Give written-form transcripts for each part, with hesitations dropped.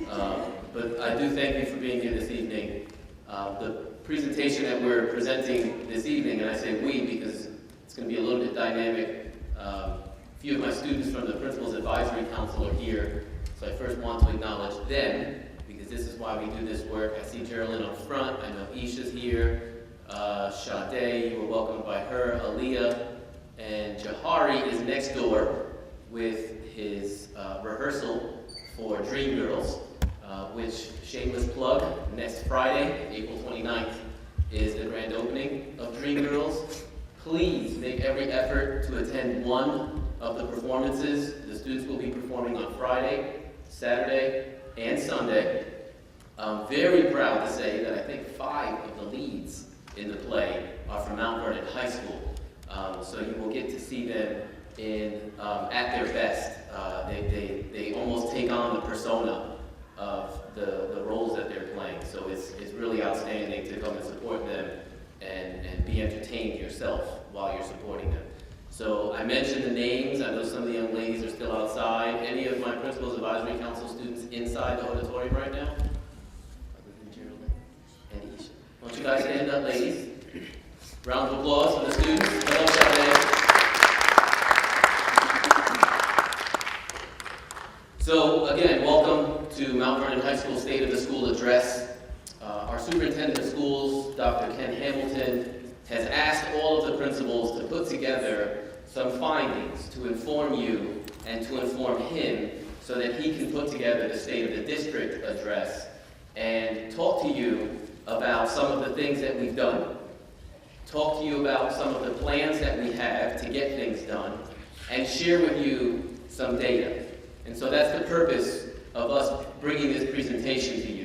But I do thank you for being here this evening. The presentation that we're presenting this evening, and I say we because it's going to be a little bit dynamic. A few of my students from the Principal's Advisory Council are here, so I first want to acknowledge them because this is why we do this work. I see Geraldine up front. I know Isha's here. Sade, you were welcomed by her. Aaliyah, and Jahari is next door with his rehearsal for Dream Girls, which, shameless plug, next Friday, April 29th, is the grand opening of Dream Girls. Please make every effort to attend one of the performances. The students will be performing on Friday, Saturday, and Sunday. I'm very proud to say that I think 5 of the leads in the play are from Mount Vernon High School. So you will get to see them at their best. They almost take on the persona of the roles that they're playing. So it's really outstanding to come and support them and be entertained yourself while you're supporting them. So I mentioned the names. I know some of the young ladies are still outside. Any of my Principal's Advisory Council students inside the auditorium right now? Other than Geraldine and Isha. Why don't you guys stand up, ladies? Round of applause for the students. Hello, Sade. So again, welcome to Mount Vernon High School State of the School Address. Our Superintendent of Schools, Dr. Ken Hamilton, has asked all of the principals to put together some findings to inform you and to inform him so that he can put together the State of the District Address and talk to you about some of the things that we've done, talk to you about some of the plans that we have to get things done, and share with you some data. And so that's the purpose of us bringing this presentation to you.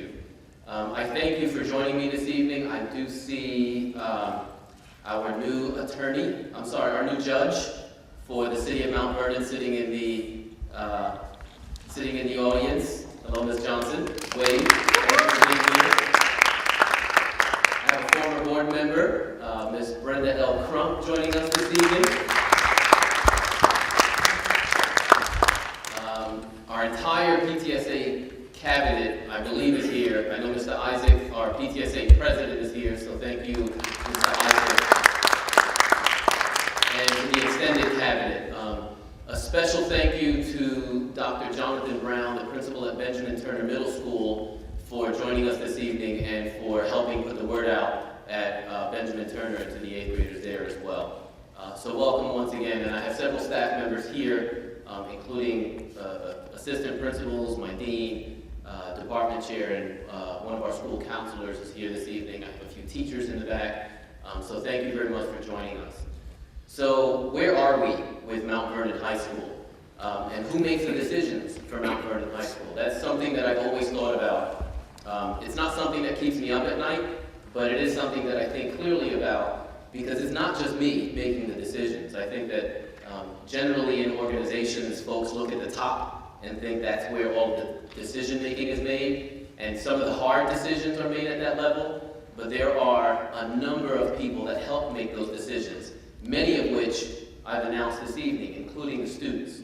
I thank you for joining me this evening. I do see our new judge for the City of Mount Vernon sitting in the audience. Hello, Ms. Johnson. Wade, thank you for being here. I have a former board member, Ms. Brenda L. Crump, joining us this evening. Our entire PTSA cabinet, I believe, is here. I know Mr. Isaac, our PTSA president, is here, so thank you, Mr. Isaac. And to the extended cabinet. A special thank you to Dr. Jonathan Brown, the principal at Benjamin Turner Middle School, for joining us this evening and for helping put the word out at Benjamin Turner and to the 8th graders there as well. So welcome once again, and I have several staff members here, including assistant principals, my dean, department chair, and one of our school counselors is here this evening. I have a few teachers in the back, so thank you very much for joining us. So where are we with Mount Vernon High School? And who makes the decisions for Mount Vernon High School? That's something that I've always thought about. It's not something that keeps me up at night, but it is something that I think clearly about because it's not just me making the decisions. I think that generally in organizations, folks look at the top and think that's where all the decision making is made, and some of the hard decisions are made at that level, but there are a number of people that help make those decisions, many of which I've announced this evening, including the students.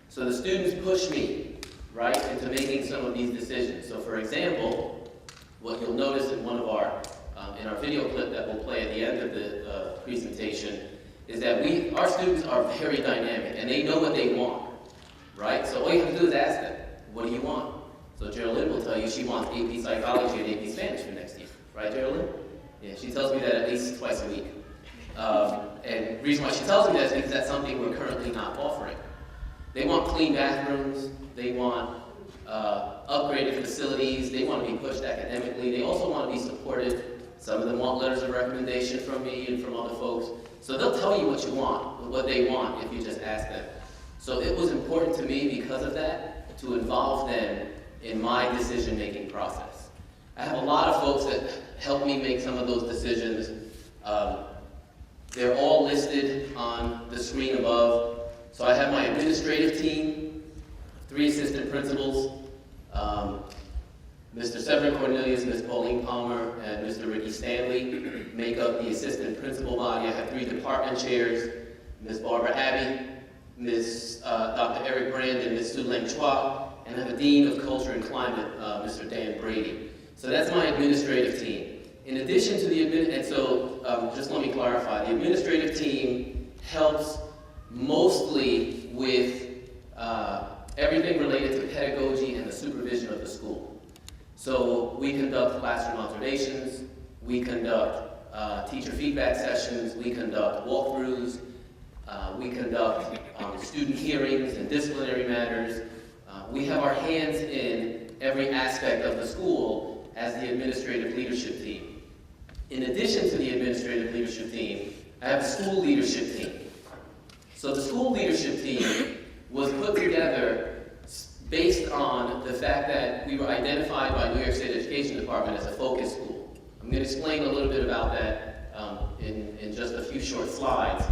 So the students push me, right, into making some of these decisions. So for example, what you'll notice in one of in our video clip that we'll play at the end of the presentation is that our students are very dynamic and they know what they want, right? So all you have to do is ask them, what do you want? So Geraldine will tell you she wants AP Psychology and AP Spanish for next year, right, Geraldine? Yeah, she tells me that at least twice a week. And the reason why she tells me that is because that's something we're currently not offering. They want clean bathrooms, they want upgraded facilities, they want to be pushed academically, they also want to be supported. Some of them want letters of recommendation from me and from other folks. So they'll tell you what you want, what they want, if you just ask them. So it was important to me because of that to involve them in my decision-making process. I have a lot of folks that help me make some of those decisions. They're all listed on the screen above. So I have my administrative team, 3 assistant principals, Mr. Severin Cornelius, Ms. Pauline Palmer, and Mr. Ricky Stanley make up the assistant principal body. I have 3 department chairs, Ms. Barbara Abbey, Dr. Eric Brand, and Ms. Sue Lang Chua, and I have a Dean of Culture and Climate, Mr. Dan Brady. So that's my administrative team. In addition to the just let me clarify, the administrative team helps mostly with everything related to pedagogy and the supervision of the school. So we conduct classroom observations, we conduct teacher feedback sessions, we conduct walkthroughs, we conduct student hearings and disciplinary matters. We have our hands in every aspect of the school as the administrative leadership team. In addition to the administrative leadership team, I have a school leadership team. So the school leadership team was put together based on the fact that we were identified by New York State Education Department as a focus school. I'm going to explain a little bit about that in just a few short slides.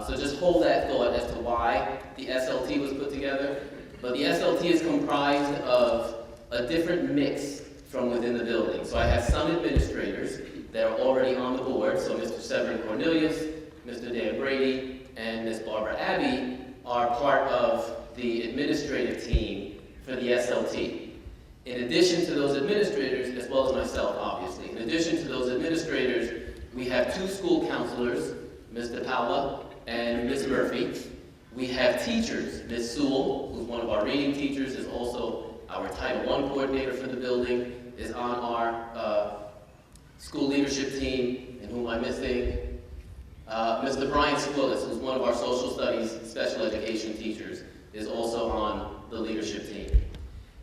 So just hold that thought as to why the SLT was put together. But the SLT is comprised of a different mix from within the building. So I have some administrators that are already on the board. So Mr. Severin Cornelius, Mr. Dan Brady, and Ms. Barbara Abbey are part of the administrative team for the SLT. In addition to those administrators, as well as myself, obviously, in addition to those administrators, we have two school counselors, Ms. DePaula and Ms. Murphy. We have teachers. Ms. Sewell, who's one of our reading teachers, is also our Title I coordinator for the building, is on our school leadership team, and whom I'm missing. Mr. Brian Squillis, who's one of our social studies special education teachers, is also on the leadership team.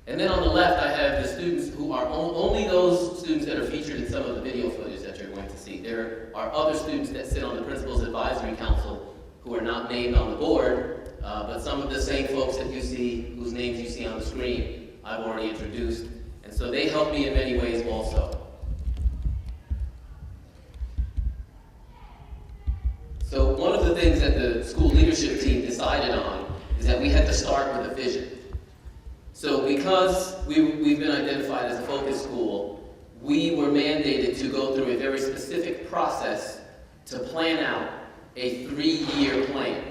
And then on the left, I have the students who are only those students that are featured in some of the video footage that you're going to see. There are other students that sit on the Principal's Advisory Council who are not named on the board, but some of the same folks that you see, whose names you see on the screen, I've already introduced. And so they help me in many ways also. So one of the things that the school leadership team decided on is that we had to start with a vision. So because we've been identified as a focus school, we were mandated to go through a very specific process to plan out a 3-year plan.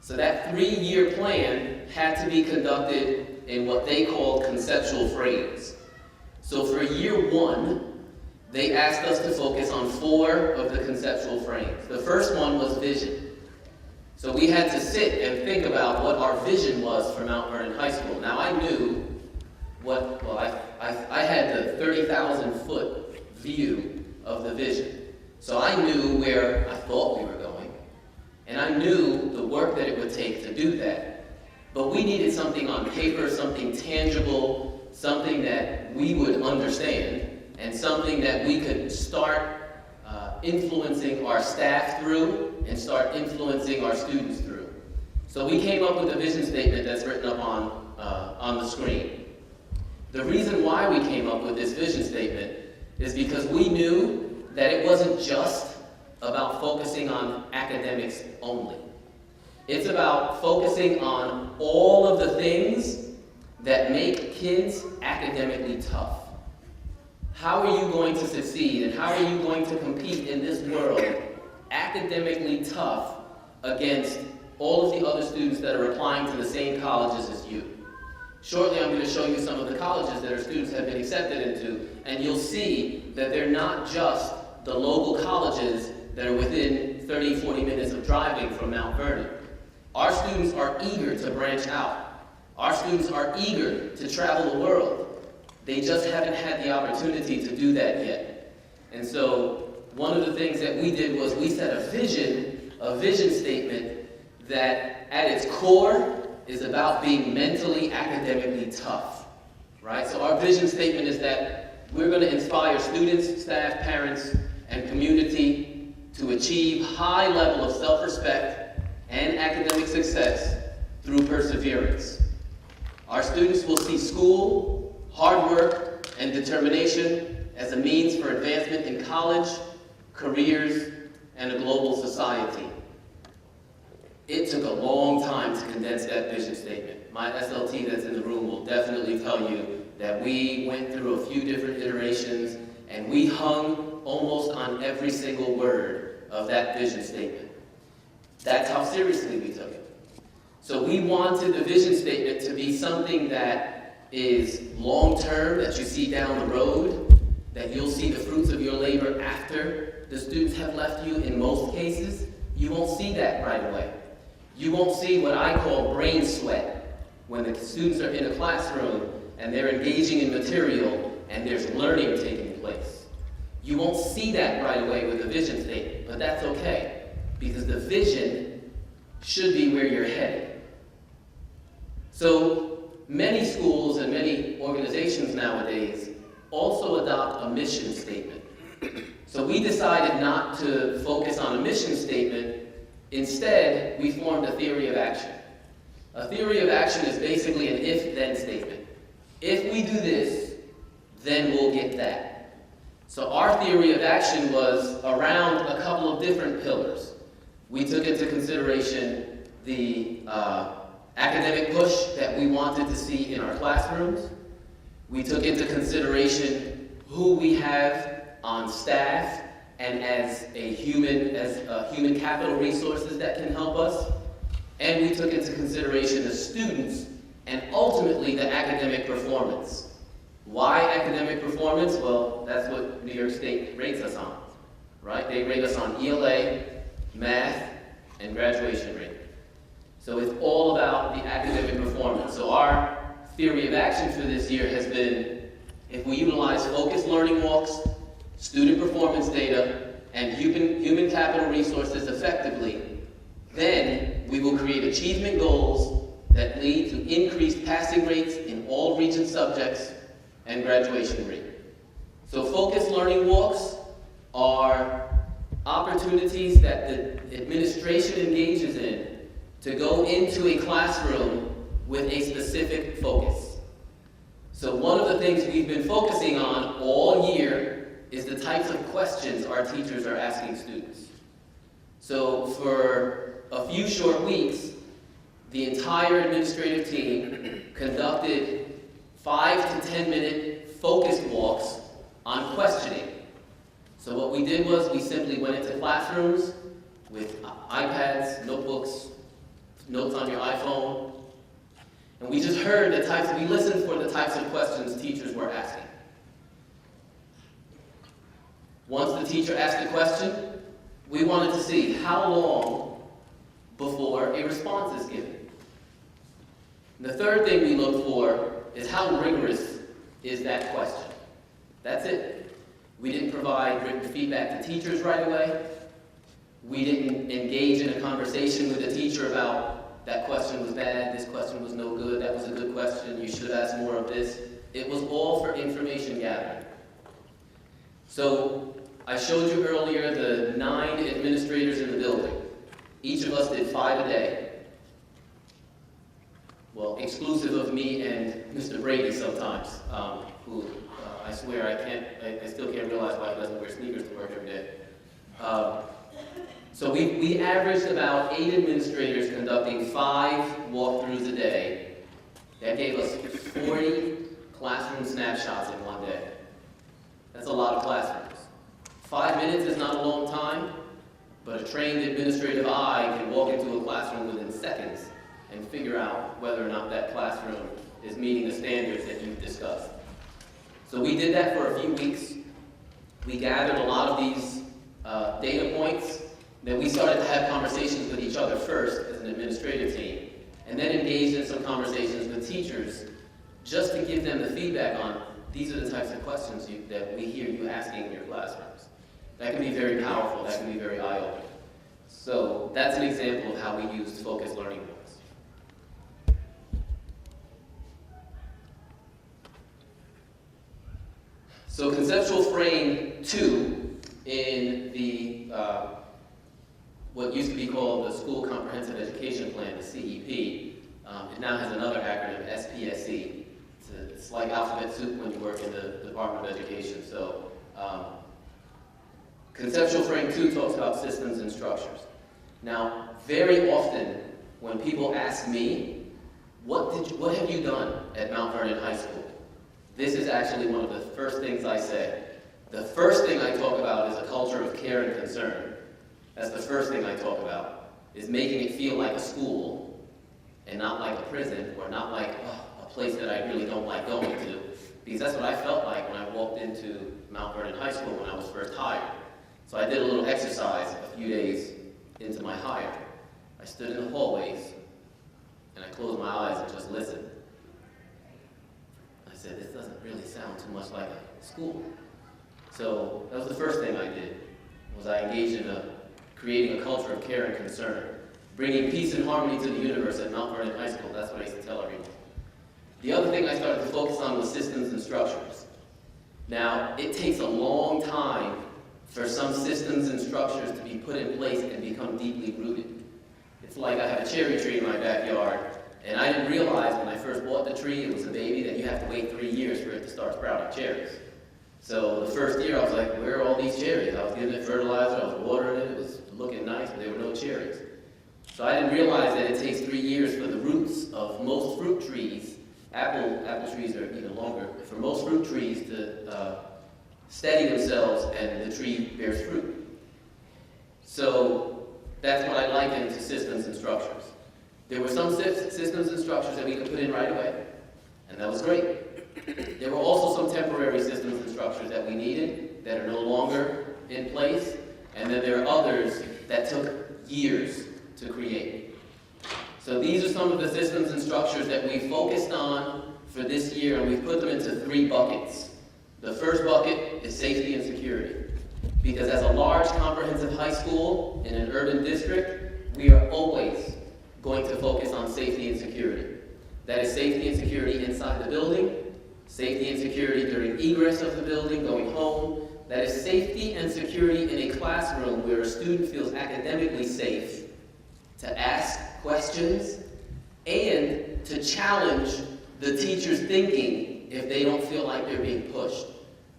So that 3-year plan had to be conducted in what they called conceptual frames. So for year 1, they asked us to focus on 4 of the conceptual frames. The first one was vision. So we had to sit and think about what our vision was for Mount Vernon High School. Now I knew I had the 30,000-foot view of the vision. So I knew where I thought we were going, and I knew the work that it would take to do that. But we needed something on paper, something tangible, something that we would understand, and something that we could start influencing our staff through and start influencing our students through. So we came up with a vision statement that's written up on the screen. The reason why we came up with this vision statement is because we knew that it wasn't just about focusing on academics only. It's about focusing on all of the things that make kids academically tough. How are you going to succeed and how are you going to compete in this world academically tough against all of the other students that are applying to the same colleges as you? Shortly, I'm going to show you some of the colleges that our students have been accepted into, and you'll see that they're not just the local colleges that are within 30, 40 minutes of driving from Mount Vernon. Our students are eager to branch out. Our students are eager to travel the world. They just haven't had the opportunity to do that yet. And so one of the things that we did was we set a vision statement that at its core is about being mentally, academically tough, right? So our vision statement is that we're going to inspire students, staff, parents, and community to achieve high level of self-respect and academic success through perseverance. Our students will see school, hard work, and determination as a means for advancement in college, careers, and a global society. It took a long time to condense that vision statement. My SLT that's in the room will definitely tell you that we went through a few different iterations and we hung almost on every single word of that vision statement. That's how seriously we took it. So we wanted the vision statement to be something that is long-term, that you see down the road, that you'll see the fruits of your labor after the students have left you in most cases. You won't see that right away. You won't see what I call brain sweat, when the students are in a classroom and they're engaging in material and there's learning taking place. You won't see that right away with the vision statement, but that's okay, because the vision should be where you're headed. So many schools and many organizations nowadays also adopt a mission statement. So we decided not to focus on a mission statement. Instead, we formed a theory of action. A theory of action is basically an if-then statement. If we do this, then we'll get that. So our theory of action was around a couple of different pillars. We took into consideration the academic push that we wanted to see in our classrooms. We took into consideration who we have on staff and as human capital resources that can help us. And we took into consideration the students and ultimately the academic performance. Why academic performance? Well, that's what New York State rates us on, right? They rate us on ELA, math, and graduation rate. So it's all about the academic performance. So our theory of action for this year has been, if we utilize focused learning walks, student performance data, and human capital resources effectively, then we will create achievement goals that lead to increased passing rates in all Regent subjects and graduation rate. So focused learning walks are opportunities that the administration engages in to go into a classroom with a specific focus. So one of the things we've been focusing on all year is the types of questions our teachers are asking students. So for a few short weeks, the entire administrative team conducted 5 to 10 minute focused walks on questioning. So what we did was we simply went into classrooms with iPads, notebooks, notes on your iPhone, and we just heard we listened for the types of questions teachers were asking. Once the teacher asked a question, we wanted to see how long before a response is given. The third thing we look for is how rigorous is that question. That's it. We didn't provide written feedback to teachers right away. We didn't engage in a conversation with the teacher about that question was bad, this question was no good, that was a good question, you should have asked more of this. It was all for information gathering. So I showed you earlier the 9 administrators in the building. Each of us did 5 a day. Well, exclusive of me and Mr. Brady sometimes, who I swear I still can't realize why he doesn't wear sneakers to work every day. So we averaged about 8 administrators conducting 5 walkthroughs a day. That gave us 40 classroom snapshots in one day. That's a lot of classrooms. 5 minutes is not a long time, but a trained administrative eye can walk into a classroom within seconds and figure out whether or not that classroom is meeting the standards that you've discussed. So we did that for a few weeks. We gathered a lot of these data points. Then we started to have conversations with each other first as an administrative team, and then engaged in some conversations with teachers just to give them the feedback on these are the types of questions that we hear you asking in your classrooms. That can be very powerful, that can be very eye-opening. So that's an example of how we used focused learning walks. So conceptual frame 2 in the what used to be called the School Comprehensive Education Plan, the CEP, it now has another acronym, SPSE. It's like alphabet soup when you work in the Department of Education. So conceptual frame 2 talks about systems and structures. Now, very often when people ask me, what have you done at Mount Vernon High School? This is actually one of the first things I say. The first thing I talk about is a culture of care and concern. That's the first thing I talk about, is making it feel like a school. and not like a prison, or not like a place that I really don't like going to, because that's what I felt like when I walked into Mount Vernon High School when I was first hired. So I did a little exercise a few days into my hire. I stood in the hallways, and I closed my eyes and just listened. I said, this doesn't really sound too much like a school. So that was the first thing I did, was I engaged in creating a culture of care and concern, bringing peace and harmony to the universe at Mount Vernon High School. That's what I used to tell everyone. The other thing I started to focus on was systems and structures. Now, it takes a long time for some systems and structures to be put in place and become deeply rooted. It's like I have a cherry tree in my backyard, and I didn't realize when I first bought the tree, it was a baby, that you have to wait 3 years for it to start sprouting cherries. So the first year I was like, where are all these cherries? I was giving it fertilizer, I was watering it, it was looking nice, but there were no cherries. So I didn't realize that it takes 3 years for the roots of most fruit trees, apple trees are even longer, for most fruit trees to steady themselves and the tree bears fruit. So that's what I liken to systems and structures. There were some systems and structures that we could put in right away, and that was great. There were also some temporary systems and structures that we needed that are no longer in place, and then there are others that took years to create. So these are some of the systems and structures that we focused on for this year, and we've put them into 3 buckets. The first bucket is safety and security, because as a large comprehensive high school in an urban district, we are always going to focus on safety and security. That is safety and security inside the building, safety and security during egress of the building, going home. That is safety and security in a classroom where a student feels academically safe to ask questions and to challenge the teacher's thinking if they don't feel like they're being pushed.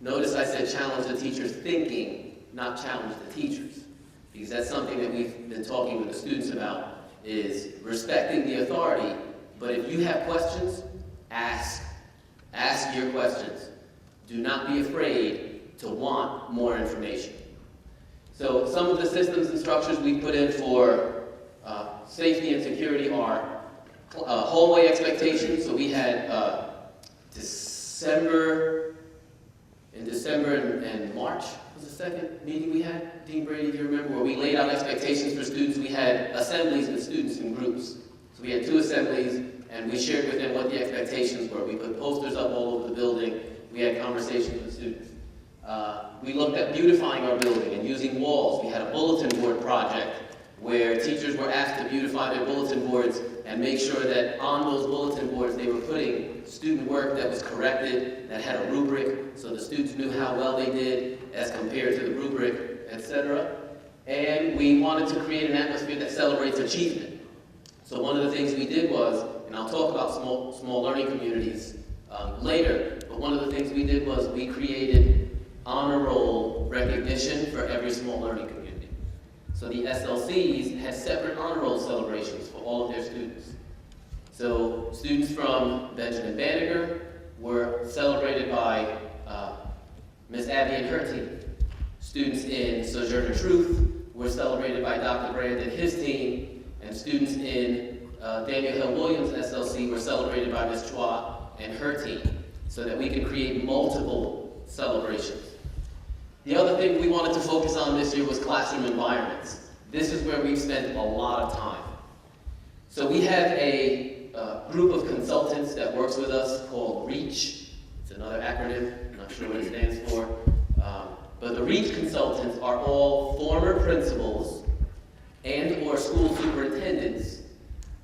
Notice I said challenge the teacher's thinking, not challenge the teachers, because that's something that we've been talking with the students about, is respecting the authority. But if you have questions, ask. Ask your questions. Do not be afraid to want more information. So some of the systems and structures we put in for safety and security are hallway expectations. So we had in December and March was the second meeting we had, Dean Brady, if you remember, where we laid out expectations for students. We had assemblies with students in groups. So we had 2 assemblies, and we shared with them what the expectations were. We put posters up all over the building. We had conversations with students. We looked at beautifying our building and using walls. We had a bulletin board project where teachers were asked to beautify their bulletin boards and make sure that on those bulletin boards they were putting student work that was corrected, that had a rubric, so the students knew how well they did as compared to the rubric, etc. And we wanted to create an atmosphere that celebrates achievement. So one of the things we did was, and I'll talk about small learning communities later, but one of the things we did was we created honor roll recognition for every small learning community. So the SLCs had separate honor roll celebrations for all of their students. So students from Benjamin Banneker were celebrated by Ms. Abby and her team. Students in Sojourner Truth were celebrated by Dr. Brand and his team, and students in Daniel Hill Williams SLC were celebrated by Ms. Chua and her team, so that we could create multiple celebrations. The other thing we wanted to focus on this year was classroom environments. This is where we've spent a lot of time. So we have a group of consultants that works with us called REACH. It's another acronym, I'm not sure what it stands for. But the REACH consultants are all former principals and or school superintendents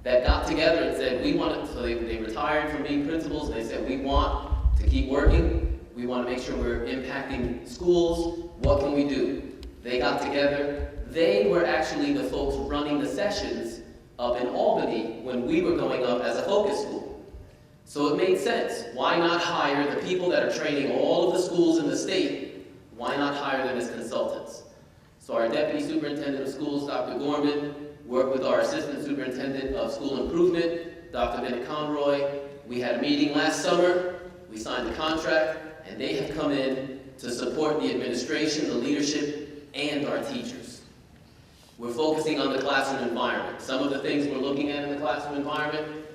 that got together and said, we want it, so they retired from being principals, and they said, we want to keep working, we want to make sure we're impacting schools, what can we do? They got together. They were actually the folks running the sessions up in Albany when we were going up as a focus school. So it made sense. Why not hire the people that are training all of the schools in the state? Why not hire them as consultants? So our Deputy Superintendent of Schools, Dr. Gorman, worked with our Assistant Superintendent of School Improvement, Dr. Bennett Conroy. We had a meeting last summer. We signed a contract, and they have come in to support the administration, the leadership, and our teachers. We're focusing on the classroom environment. Some of the things we're looking at in the classroom environment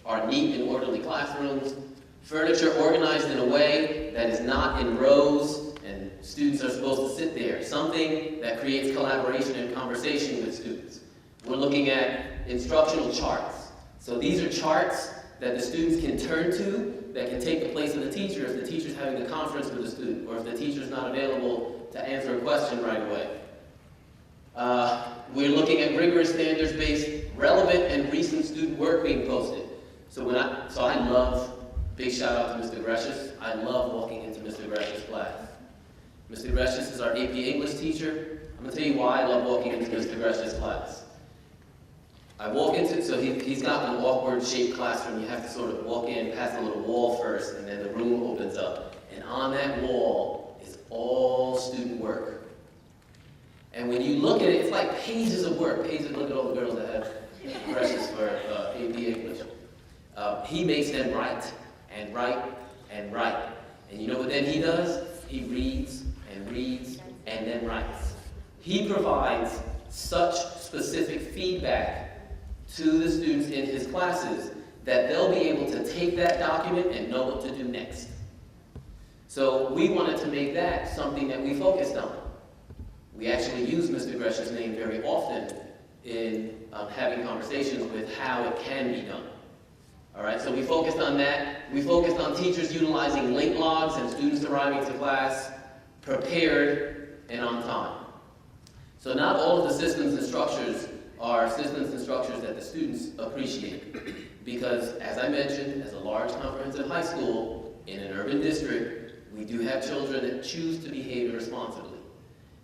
are neat and orderly classrooms, furniture organized in a way that is not in rows and students are supposed to sit there, something that creates collaboration and conversation with students. We're looking at instructional charts. So these are charts that the students can turn to that can take the place of the teacher if the teacher's having a conference with the student or if the teacher's not available to answer a question right away. We're looking at rigorous standards-based, relevant, and recent student work being posted. So I love, big shout out to Mr. Greshus. I love walking into Mr. Greshus' class. Mr. Greshus is our AP English teacher. I'm gonna tell you why I love walking into Mr. Greshus' class. I walk into, so he's got an awkward shaped classroom. You have to sort of walk in past a little wall first, and then the room opens up. And on that wall is all student work. And when you look at it, it's like pages of work. Pages, look at all the girls that have Greshus for AP English. He makes them write, and write, and write. And you know what then he does? He reads, and then writes. He provides such specific feedback to the students in his classes that they'll be able to take that document and know what to do next. So we wanted to make that something that we focused on. We actually use Mr. Gresh's name very often in having conversations with how it can be done. All right, so we focused on that. We focused on teachers utilizing late logs and students arriving to class prepared and on time. So not all of the systems and structures are systems and structures that the students appreciate. Because, as I mentioned, as a large comprehensive high school in an urban district, we do have children that choose to behave irresponsibly.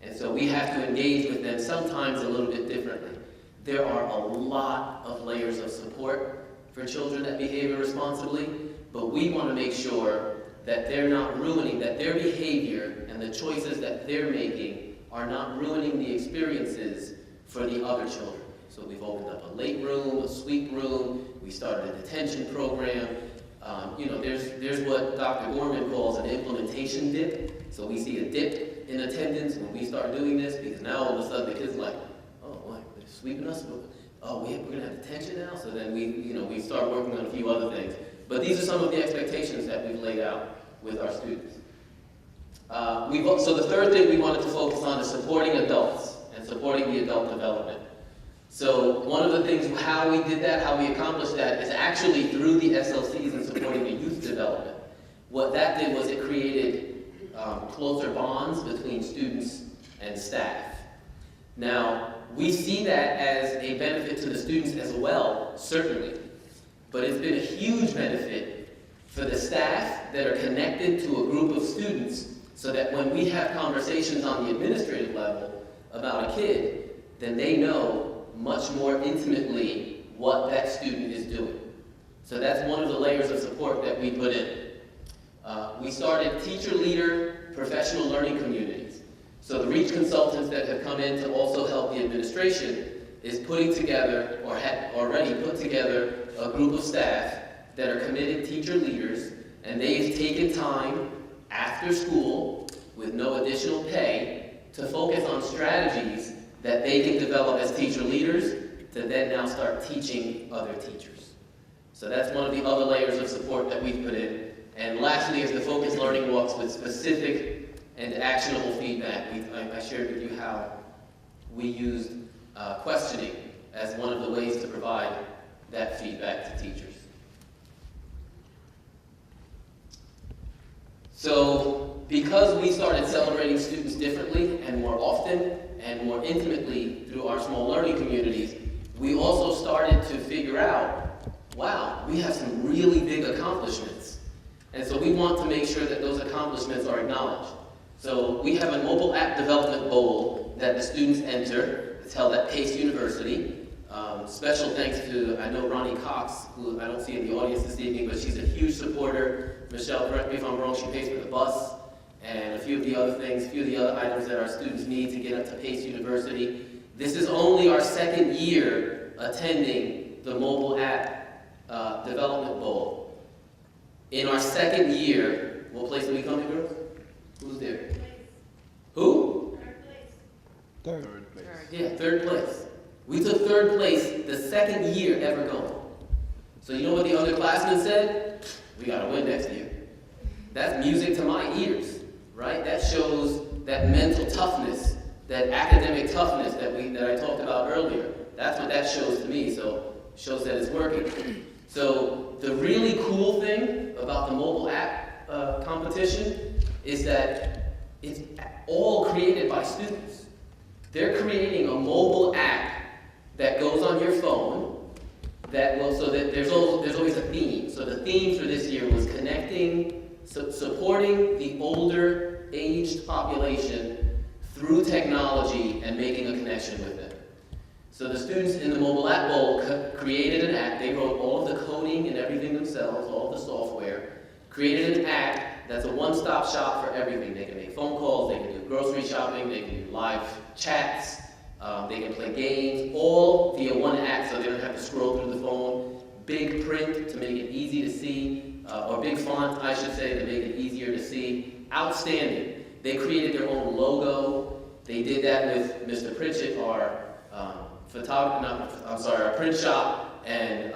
And so we have to engage with them sometimes a little bit differently. There are a lot of layers of support for children that behave irresponsibly, but we want to make sure that they're not ruining, that their behavior and the choices that they're making are not ruining the experiences for the other children. So we've opened up a late room, a sweep room, we started a detention program. There's what Dr. Gorman calls an implementation dip. So we see a dip in attendance when we start doing this, because now all of a sudden the kids are like, oh, what, they're sweeping us? Oh, we're going to have detention now? So then we start working on a few other things. But these are some of the expectations that we've laid out with our students. So the third thing we wanted to focus on is supporting adults and supporting the adult development. So one of the things, how we did that, how we accomplished that, is actually through the SLCs and supporting the youth development. What that did was it created closer bonds between students and staff. Now, we see that as a benefit to the students as well, certainly, but it's been a huge benefit for the staff that are connected to a group of students, so that when we have conversations on the administrative level about a kid, then they know much more intimately what that student is doing. So that's one of the layers of support that we put in. We started teacher-leader professional learning communities. So the REACH consultants that have come in to also help the administration is putting together, or had already put together, a group of staff that are committed teacher leaders, and they've taken time after school with no additional pay to focus on strategies that they can develop as teacher leaders to then now start teaching other teachers. So that's one of the other layers of support that we've put in. And lastly is the focused learning walks with specific and actionable feedback. I shared with you how we used questioning as one of the ways to provide that feedback to teachers. So because we started celebrating students differently and more often and more intimately through our small learning communities, we also started to figure out, wow, we have some really big accomplishments. And so we want to make sure that those accomplishments are acknowledged. So we have a mobile app development bowl that the students enter. It's held at Pace University. Special thanks to, I know Ronnie Cox, who I don't see in the audience this evening, but she's a huge supporter. Michelle, correct me if I'm wrong, she pays for the bus and a few of the other things, a few of the other items that our students need to get up to Pace University. This is only our second year attending the mobile app development bowl. In our second year, what place did we come to, girls? Who's there? Who? Third place. Yeah, third place. We took third place the second year ever going. So you know what the underclassmen said? We gotta win next year. That's music to my ears, right? That shows that mental toughness, that academic toughness that I talked about earlier. That's what that shows to me, so it shows that it's working. So the really cool thing about the mobile app competition is that it's all created by students. They're creating a mobile app that goes on your phone that will, so that there's always a theme. So the theme for this year was connecting, supporting the older aged population through technology and making a connection with them. So the students in the Mobile App Bowl created an app. They wrote all of the coding and everything themselves, all of the software, created an app that's a one-stop shop for everything. They can make phone calls, they can do grocery shopping, they can do live chats, they can play games, all via one app so they don't have to scroll through the phone. Big print to make it easy to see, or big font, I should say, to make it easier to see. Outstanding. They created their own logo. They did that with Mr. Pritchett, our our print shop and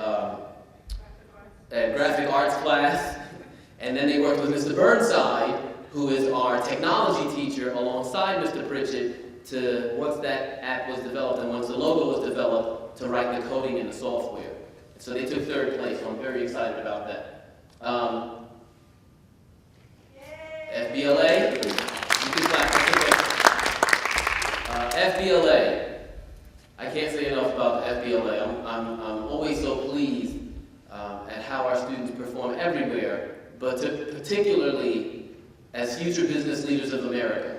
graphic arts class. And then they worked with Mr. Burnside, who is our technology teacher, alongside Mr. Pritchett, to once that app was developed and once the logo was developed, to write the coding in the software. So they took third place, so I'm very excited about that. FBLA, you can clap. FBLA, I can't say enough about the FBLA. I'm always so pleased at how our students perform everywhere, but particularly as future business leaders of America.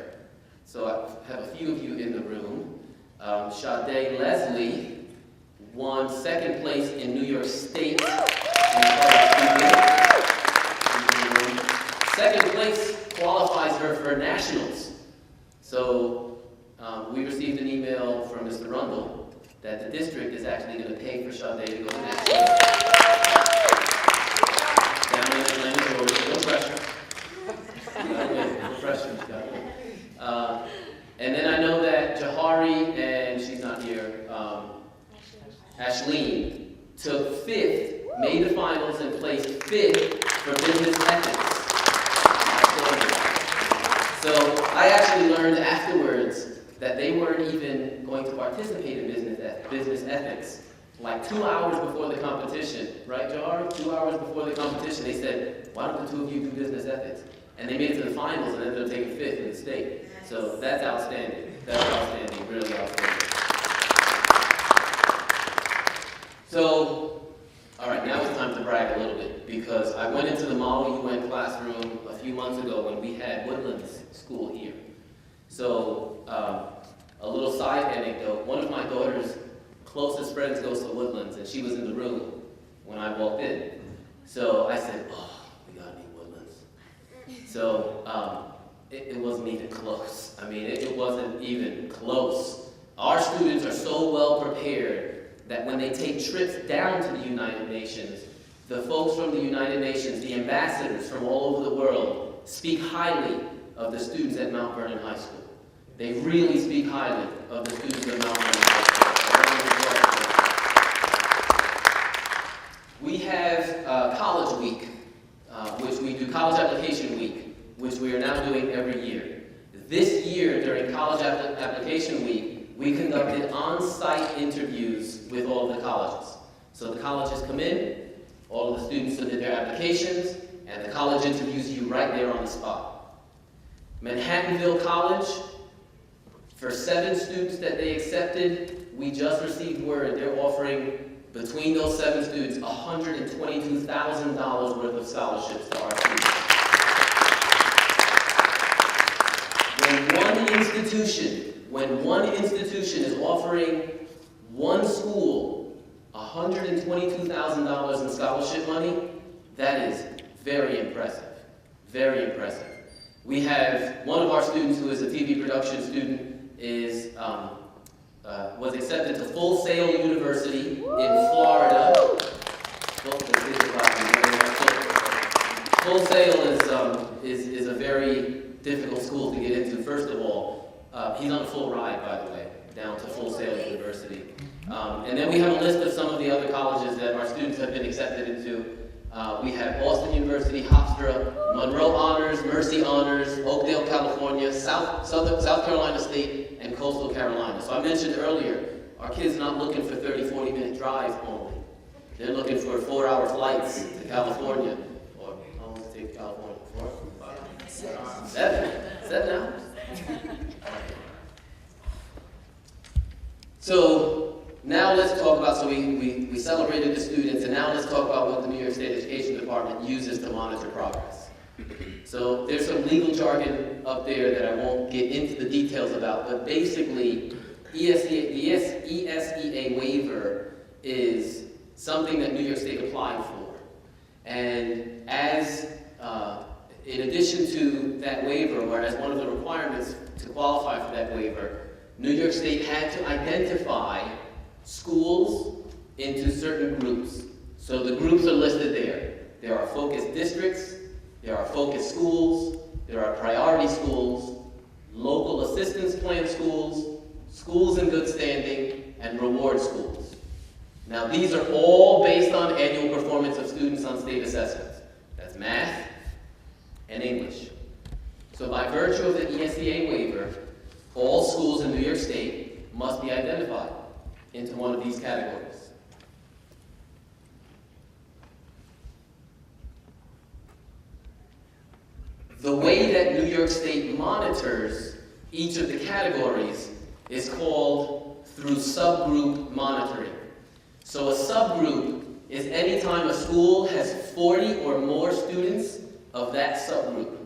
So I have a few of you in the room. Sade Leslie won second place in New York State. Second place qualifies her for nationals. So we received an email from Mr. Rundle that the district is actually going to pay for Sade to go to nationals. Down in Atlanta, Georgia, no pressure. No pressure. And then I know that Jahari, and she's not here, Ashleen, took 5th, made the finals and placed 5th for business ethics. So I actually learned afterwards that they weren't even going to participate in business ethics. Like 2 hours before the competition, right, Jahari? 2 hours before the competition, they said, why don't the two of you do business ethics? And they made it to the finals and ended up taking 5th in the state. So that's outstanding. That's outstanding, really outstanding. So, all right, now it's time to brag a little bit, because I went into the Model UN classroom a few months ago when we had Woodlands School here. So, a little side anecdote, one of my daughter's closest friends goes to Woodlands, and she was in the room when I walked in. So I said, oh, we gotta meet Woodlands. So, it wasn't even close. I mean, it wasn't even close. Our students are so well prepared that when they take trips down to the United Nations, the folks from the United Nations, the ambassadors from all over the world, speak highly of the students at Mount Vernon High School. They really speak highly of the students at Mount Vernon High School. We have College Week, which we do College Application Week, which we are now doing every year. This year, during College Application Week, we conducted on-site interviews with all of the colleges. So the colleges come in, all of the students submit their applications, and the college interviews you right there on the spot. Manhattanville College, for 7 students that they accepted, we just received word they're offering, between those 7 students, $122,000 worth of scholarships to our students. When one institution is offering one school $122,000 in scholarship money, that is very impressive. Very impressive. We have one of our students who is a TV production student was accepted to Full Sail University in Florida. Full Sail is a very difficult school to get into. First of all, He's on a full ride, by the way, down to Full Sail University. And then we have a list of some of the other colleges that our students have been accepted into. We have Boston University, Hofstra, Monroe Honors, Mercy Honors, Oakdale, California, South Carolina State, and Coastal Carolina. So I mentioned earlier, our kids are not looking for 30, 40-minute drives only. They're looking for 4-hour flights to California. Or how long does it take to California? 4? 5? 7? 7 now? So now let's talk about, so we celebrated the students, and now let's talk about what the New York State Education Department uses to monitor progress. So there's some legal jargon up there that I won't get into the details about, but basically the ESEA waiver is something that New York State applied for. And as, in addition to that waiver, whereas one of the requirements to qualify for that waiver, New York State had to identify schools into certain groups. So the groups are listed there. There are focus districts, there are focus schools, there are priority schools, local assistance plan schools, schools in good standing, and reward schools. Now these are all based on annual performance of students on state assessments. That's math and English. So by virtue of the ESEA waiver, all schools in New York State must be identified into one of these categories. The way that New York State monitors each of the categories is called through subgroup monitoring. So a subgroup is any time a school has 40 or more students of that subgroup.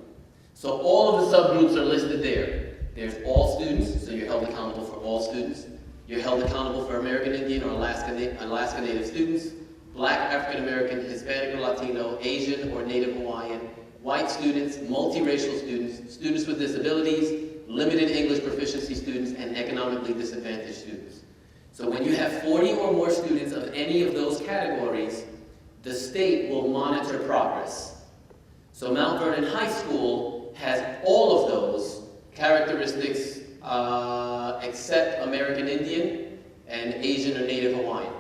So all of the subgroups are listed there. There's all students, so you're held accountable for all students. You're held accountable for American Indian or Alaska Native students, Black, African American, Hispanic or Latino, Asian or Native Hawaiian, white students, multiracial students, students with disabilities, limited English proficiency students, and economically disadvantaged students. So when you have 40 or more students of any of those categories, the state will monitor progress. So Mount Vernon High School has all of those characteristics except American Indian and Asian or Native Hawaiian.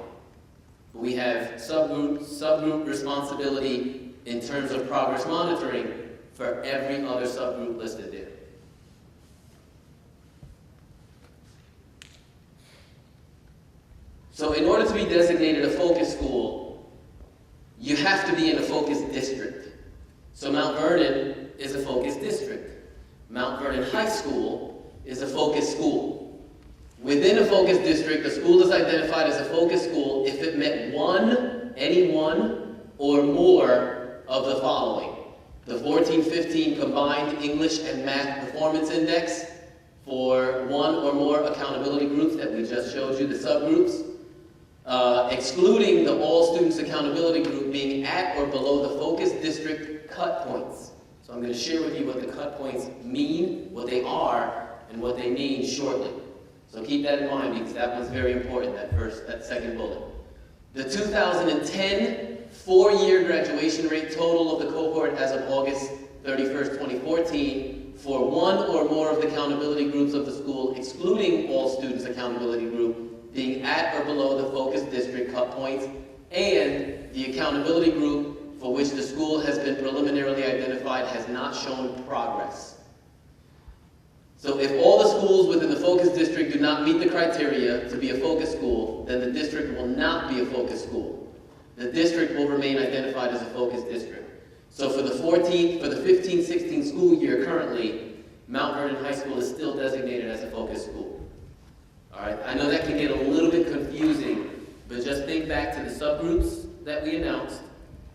We have subgroup responsibility in terms of progress monitoring for every other subgroup listed there. So in order to be designated a focus school, you have to be in a focus district. So Mount Vernon is a focus district. Mount Vernon High School is a focus school. Within a focus district, the school is identified as a focus school if it met any one or more of the following. The 14-15 Combined English and Math Performance Index for one or more accountability groups that we just showed you, the subgroups, excluding the All Students Accountability Group being at or below the focus district cut points. So I'm going to share with you what the cut points mean, what they are, and what they mean shortly. So keep that in mind because that one's very important, that second bullet. The 2010 4-year graduation rate total of the cohort as of August 31st, 2014 for one or more of the accountability groups of the school, excluding All Students Accountability Group, being at or below the focus district cut points, and the accountability group for which the school has been preliminarily identified has not shown progress. So if all the schools within the focus district do not meet the criteria to be a focus school, then the district will not be a focus school. The district will remain identified as a focus district. So for the 15-16 school year currently, Mount Vernon High School is still designated as a focus school. All right, I know that can get a little bit confusing, but just think back to the subgroups that we announced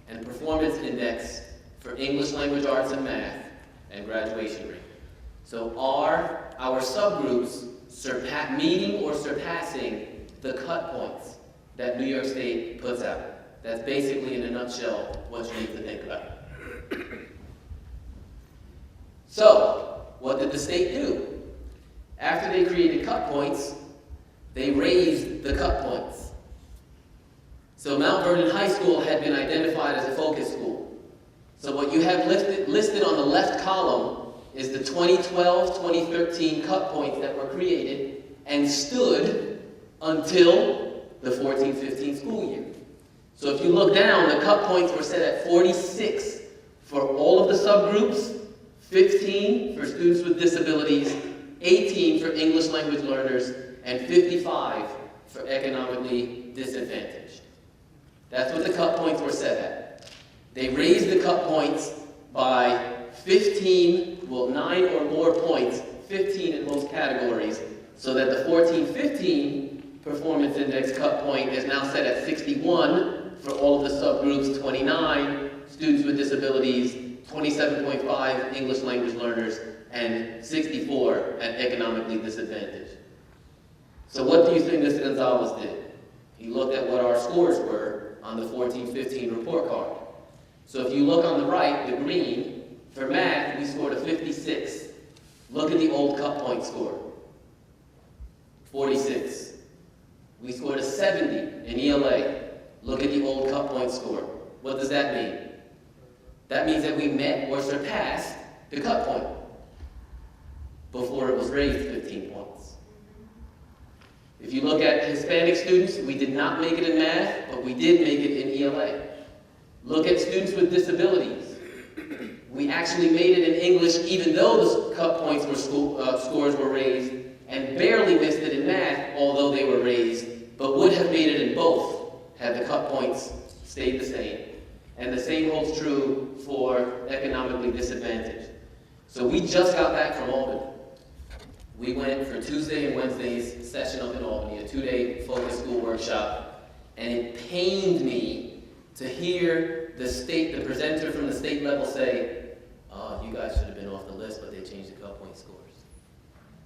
and performance index for English language arts and math and graduation rate. So are our subgroups meeting or surpassing the cut points that New York State puts out? That's basically, in a nutshell, what you need to think about. So, what did the state do? After they created cut points, they raised the cut points. So Mount Vernon High School had been identified as a focus school. So what you have listed on the left column is the 2012-2013 cut points that were created and stood until the 14-15 school year. So if you look down, the cut points were set at 46 for all of the subgroups, 15 for students with disabilities, 18 for English language learners, and 55 for economically disadvantaged. That's what the cut points were set at. They raised the cut points by 9 or more points, 15 in most categories, so that the 14-15 performance index cut point is now set at 61 for all of the subgroups, 29 students with disabilities, 27.5 English language learners, and 64 at economically disadvantaged. So what do you think Mr. Gonzalez did? He looked at what our scores were on the 14-15 report card. So if you look on the right, the green, for math, we scored a 56. Look at the old cut point score, 46. We scored a 70 in ELA. Look at the old cut point score. What does that mean? That means that we met or surpassed the cut point before it was raised 15 points. If you look at Hispanic students, we did not make it in math, but we did make it in ELA. Look at students with disabilities. We actually made it in English even though the cut points were scores were raised, and barely missed it in math, although they were raised, but would have made it in both had the cut points stayed the same. And the same holds true for economically disadvantaged. So we just got back from Albany. We went for Tuesday and Wednesday's session up in Albany, a 2-day focus school workshop, and it pained me to hear the presenter from the state level say, you guys should have been off the list, but they changed the cut point scores.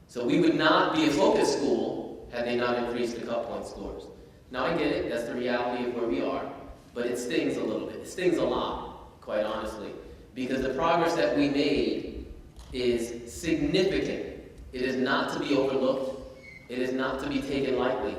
So we would not be a focus school had they not increased the cut point scores. Now I get it, that's the reality of where we are, but it stings a little bit. It stings a lot, quite honestly, because the progress that we made is significant. It is not to be overlooked. It is not to be taken lightly.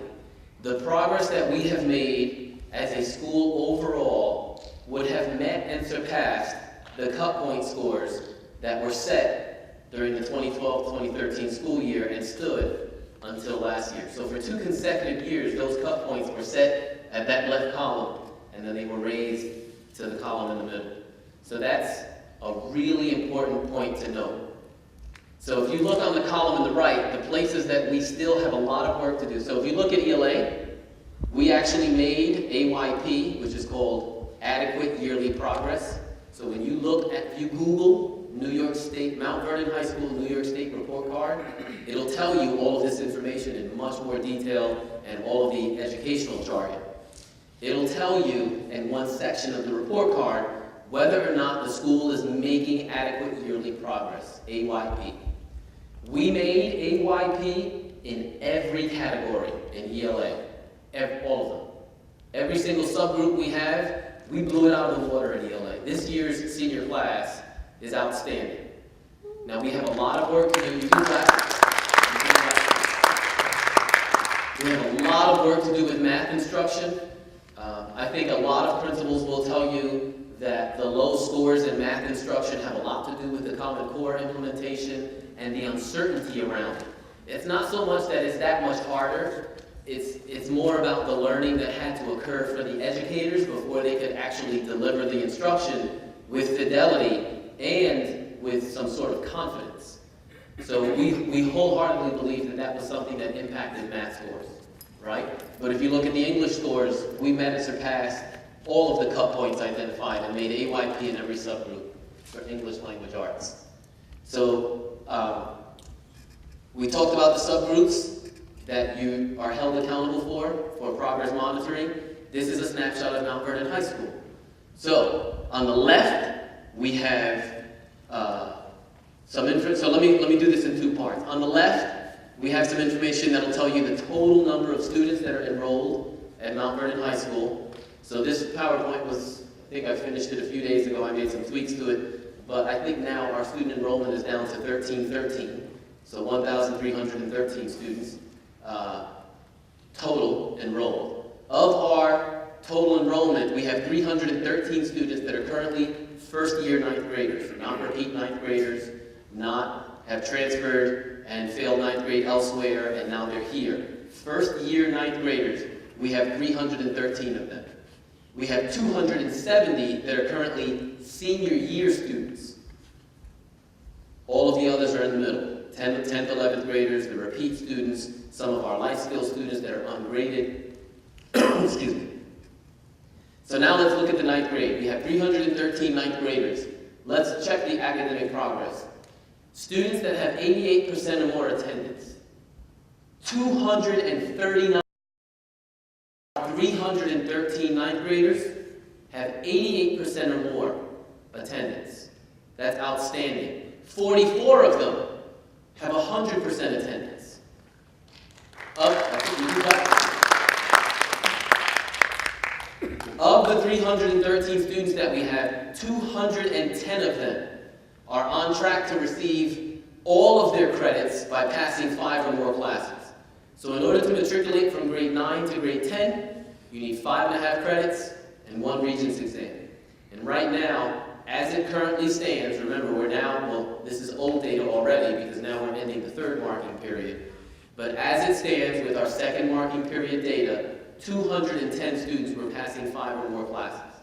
The progress that we have made as a school overall would have met and surpassed the cut point scores that were set during the 2012-2013 school year and stood until last year. So for 2 consecutive years, those cut points were set at that left column, and then they were raised to the column in the middle. So that's a really important point to note. So if you look on the column on the right, the places that we still have a lot of work to do. So if you look at ELA, we actually made AYP, which is called Adequate Yearly Progress. So when you if you Google New York State, Mount Vernon High School, New York State report card, it'll tell you all of this information in much more detail and all of the educational jargon. It'll tell you in one section of the report card whether or not the school is making adequate yearly progress, AYP. We made AYP in every category in ELA, all of them. Every single subgroup we have, we blew it out of the water in ELA. This year's senior class is outstanding. Now we have a lot of work to do. We have a lot of work to do with math instruction. I think a lot of principals will tell you that the low scores in math instruction have a lot to do with the Common Core implementation and the uncertainty around it. It's not so much that it's that much harder. It's more about the learning that had to occur for the educators before they could actually deliver the instruction with fidelity and with some sort of confidence. So we wholeheartedly believe that that was something that impacted math scores, right? But if you look at the English scores, we met and surpassed all of the cut points identified and made AYP in every subgroup for English language arts. So we talked about the subgroups that you are held accountable for progress monitoring. This is a snapshot of Mount Vernon High School. So on the left, we have some info. So let me do this in 2 parts. On the left, we have some information that will tell you the total number of students that are enrolled at Mount Vernon High School. So this PowerPoint was, I think I finished it a few days ago. I made some tweaks to it, but I think now our student enrollment is down to 1313. So 1,313 students total enrolled. Of our total enrollment, we have 313 students that are currently first-year 9th graders, not repeat 9th graders, have transferred and failed ninth grade elsewhere, and now they're here. First year ninth graders, we have 313 of them. We have 270 that are currently senior year students. All of the others are in the middle. 10th, 11th graders, the repeat students, some of our life skills students that are ungraded. Excuse me. So now let's look at the ninth grade. We have 313 ninth graders. Let's check the academic progress. Students that have 88% or more attendance. 239, 313 ninth graders have 88% or more attendance. That's outstanding. 44 of them have 100% attendance. Of the 313 students that we have, 210 of them are on track to receive all of their credits by passing 5 or more classes. So in order to matriculate from grade 9 to grade 10, you need 5.5 credits and 1 Regents exam. And right now, as it currently stands, remember this is old data already because now we're ending the 3rd marking period. But as it stands with our 2nd marking period data, 210 students were passing 5 or more classes.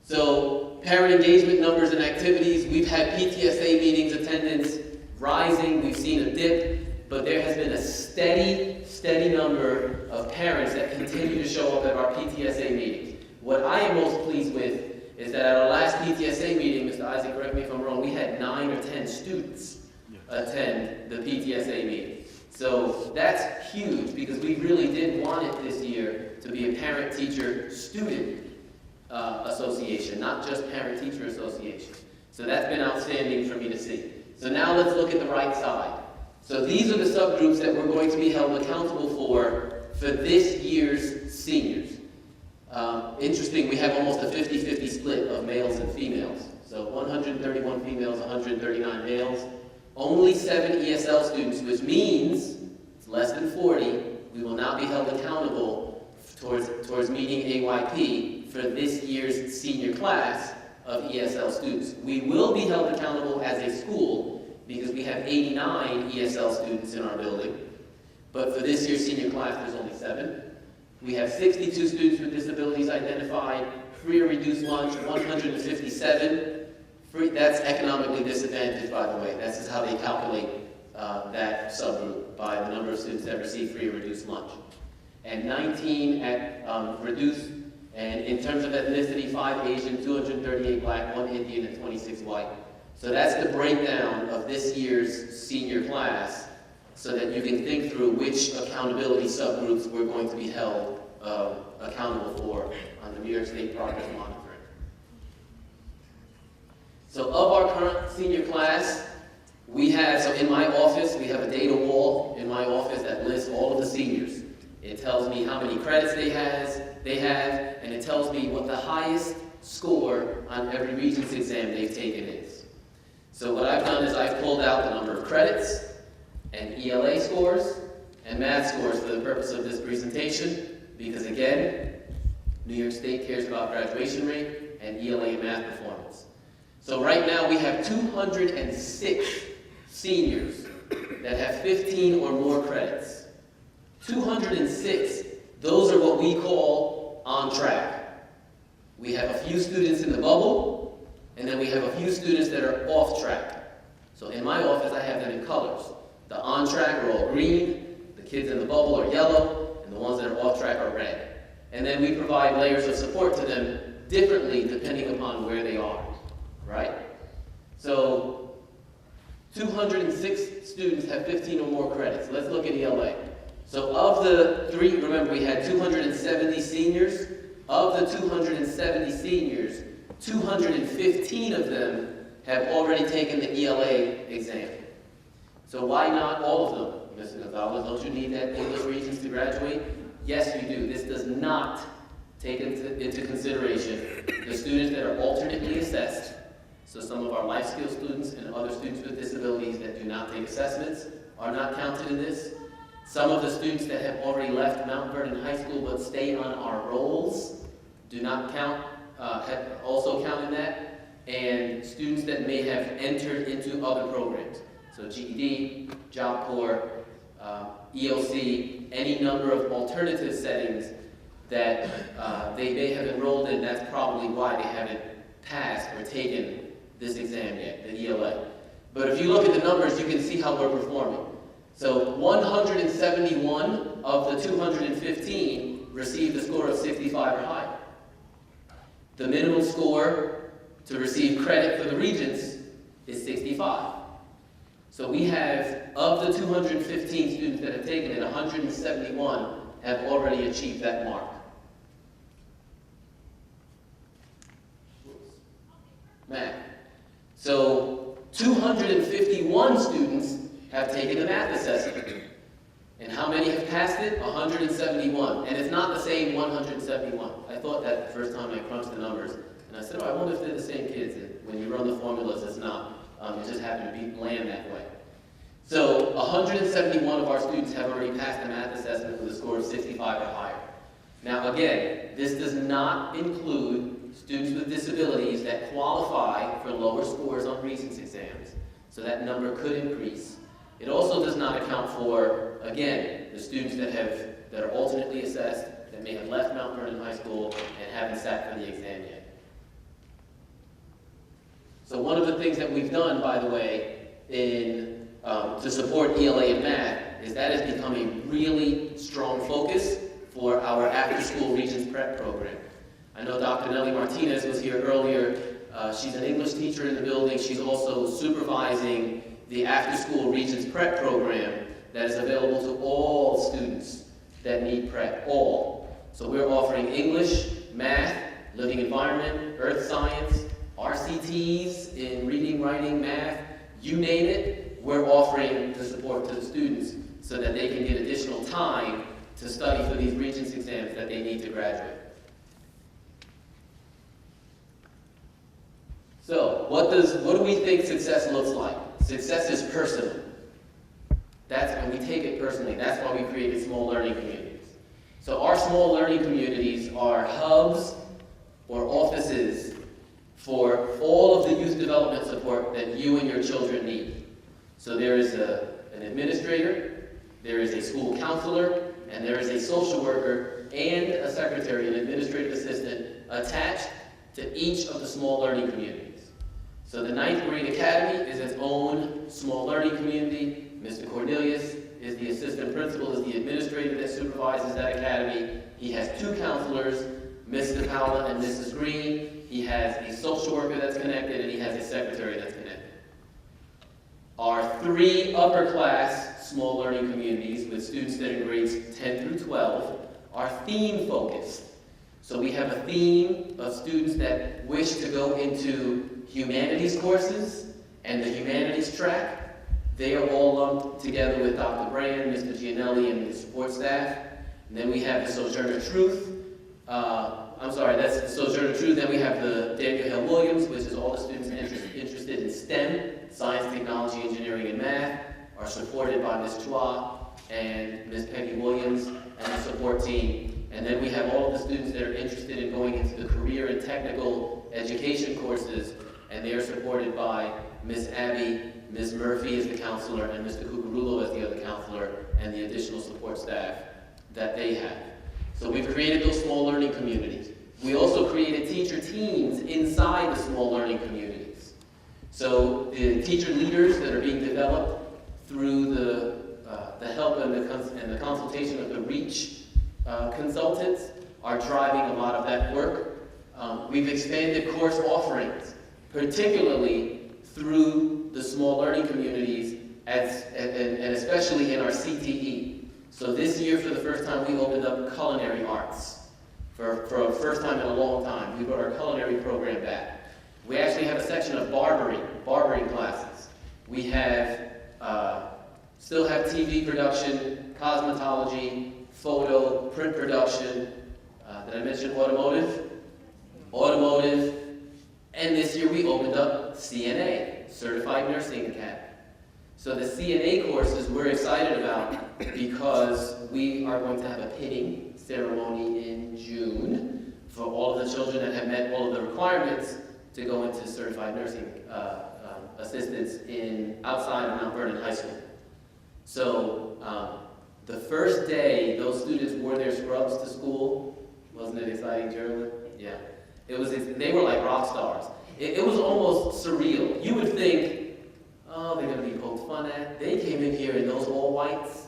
So parent engagement numbers and activities, we've had PTSA meetings attendance rising, we've seen a dip, but there has been a steady number of parents that continue to show up at our PTSA meetings. What I am most pleased with is that at our last PTSA meeting, Mr. Isaac, correct me if I'm wrong, we had 9 or 10 students attend the PTSA meeting. So that's huge because we really did want it this year to be a parent-teacher-student association, not just parent-teacher association. So that's been outstanding for me to see. So now let's look at the right side. So these are the subgroups that we're going to be held accountable for this year's seniors. Interesting, we have almost a 50-50 split of males and females. So 131 females, 139 males. Only 7 ESL students, which means it's less than 40. We will not be held accountable towards meeting AYP for this year's senior class of ESL students. We will be held accountable as a school because we have 89 ESL students in our building. But for this year's senior class, there's only 7. We have 62 students with disabilities identified, free or reduced lunch, 157. That's economically disadvantaged, by the way. This is how they calculate that subgroup, by the number of students that receive free or reduced lunch. And 19 at reduced, and in terms of ethnicity, 5 Asian, 238 black, 1 Indian, and 26 white. So that's the breakdown of this year's senior class, so that you can think through which accountability subgroups we're going to be held accountable for on the New York State Progress Monitoring. So of our current senior class, so in my office, we have a data wall in my office that lists all of the seniors. It tells me how many credits they have, and it tells me what the highest score on every Regents exam they've taken is. So what I've done is I've pulled out the number of credits, and ELA scores, and math scores for the purpose of this presentation, because again, New York State cares about graduation rate and ELA and math performance. So right now we have 206 seniors that have 15 or more credits. 206, those are what we call on track. We have a few students in the bubble, and then we have a few students that are off track. So in my office I have them in colors. The on track are all green, the kids in the bubble are yellow, and the ones that are off track are red. And then we provide layers of support to them differently depending upon where they are, right? So 206 students have 15 or more credits. Let's look at ELA. So of the remember we had 270 seniors. Of the 270 seniors, 215 of them have already taken the ELA exam. So why not all of them? Mr. Gonzalez, don't you need that English Regents to graduate? Yes, you do. This does not take into consideration the students that are alternately assessed. So some of our life skills students and other students with disabilities that do not take assessments are not counted in this. Some of the students that have already left Mount Vernon High School but stay on our rolls do not count, also count in that. and students that may have entered into other programs. So GED, Job Corps, ELC, any number of alternative settings that they may have enrolled in. That's probably why they haven't passed or taken this exam yet, the ELA. But if you look at the numbers, you can see how we're performing. So 171 of the 215 received a score of 65 or higher. The minimum score to receive credit for the Regents is 65. So we have, of the 215 students that have taken it, 171 have already achieved that mark. Math. So 251 students have taken the math assessment. And how many have passed it? 171. And it's not the same 171. I thought that the first time I crunched the numbers. And I said, oh, I wonder if they're the same kids. And when you run the formulas, it's not. It just happened to be land that way. So 171 of our students have already passed the math assessment with a score of 65 or higher. Now again, this does not include students with disabilities that qualify for lower scores on Regents exams. So that number could increase. It also does not account for, again, the students that are alternately assessed, that may have left Mount Vernon High School and haven't sat for the exam yet. So one of the things that we've done, by the way, to support ELA in math is that has become a really strong focus for our after-school Regents Prep program. I know Dr. Nellie Martinez was here earlier. She's an English teacher in the building. She's also supervising the after-school Regents Prep program that is available to all students that need prep, all. So we're offering English, math, living environment, earth science, RCTs in reading, writing, math, you name it, we're offering the support to the students so that they can get additional time to study for these Regents exams that they need to graduate. So, what do we think success looks like? Success is personal. And we take it personally. That's why we created small learning communities. So our small learning communities are hubs or offices for all of the youth development support that you and your children need. So there is an administrator, there is a school counselor, and there is a social worker and a secretary, an administrative assistant, attached to each of the small learning communities. So the 9th grade academy is its own small learning community. Mr. Cornelius is the assistant principal, is the administrator that supervises that academy. He has 2 counselors, Mr. Paula and Mrs. Green. He has a social worker that's connected, and he has a secretary that's connected. Our 3 upper class small learning communities with students that are in grades 10 through 12 are theme focused. So we have a theme of students that wish to go into humanities courses and the humanities track. They are all lumped together with Dr. Brand, Mr. Gianelli, and the support staff. And then we have the Sojourner Truth. That's the Sojourner Truth. Then we have the Daniel Hill Williams, which is all the students interested in STEM, science, technology, engineering, and math, are supported by Ms. Chua and Ms. Peggy Williams and the support team. And then we have all of the students that are interested in going into the career and technical education courses, and they are supported by Ms. Abby, Ms. Murphy is the counselor, and Mr. Cucurulo is the other counselor, and the additional support staff that they have. So we've created those small learning communities. We also created teacher teams inside the small learning communities. So the teacher leaders that are being developed through the help and the consultation of the REACH consultants are driving a lot of that work. We've expanded course offerings, particularly through the small learning communities and especially in our CTE. So this year, for the first time, we opened up culinary arts. For the first time in a long time, we brought our culinary program back. We actually have a section of barbering classes. We have, still have TV production, cosmetology, photo, print production. Did I mention automotive? Automotive. And this year we opened up CNA, Certified Nursing Academy. So the CNA courses we're excited about because we are going to have a pinning ceremony in June for all of the children that have met all of the requirements to go into certified nursing assistants outside of Mount Vernon High School. So the first day those students wore their scrubs to school, wasn't it exciting, Geraldine? Yeah. They were like rock stars. It was almost surreal. You would think, oh, they're going to be poked fun at. They came in here in those all whites,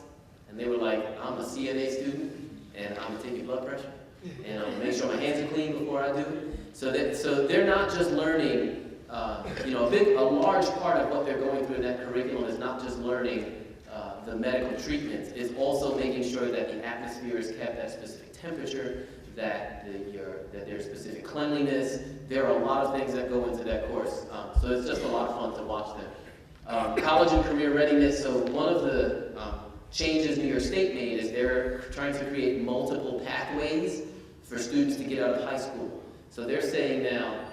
and they were like, I'm a CNA student, and I'm going to take your blood pressure, and I'm going to make sure my hands are clean before I do it. So they're not just learning, a large part of what they're going through in that curriculum is not just learning the medical treatments. It's also making sure that the atmosphere is kept at specific temperature, that there's specific cleanliness. There are a lot of things that go into that course. So it's just a lot of fun to watch them. College and career readiness. So one of the changes New York State made is they're trying to create multiple pathways for students to get out of high school. So they're saying now,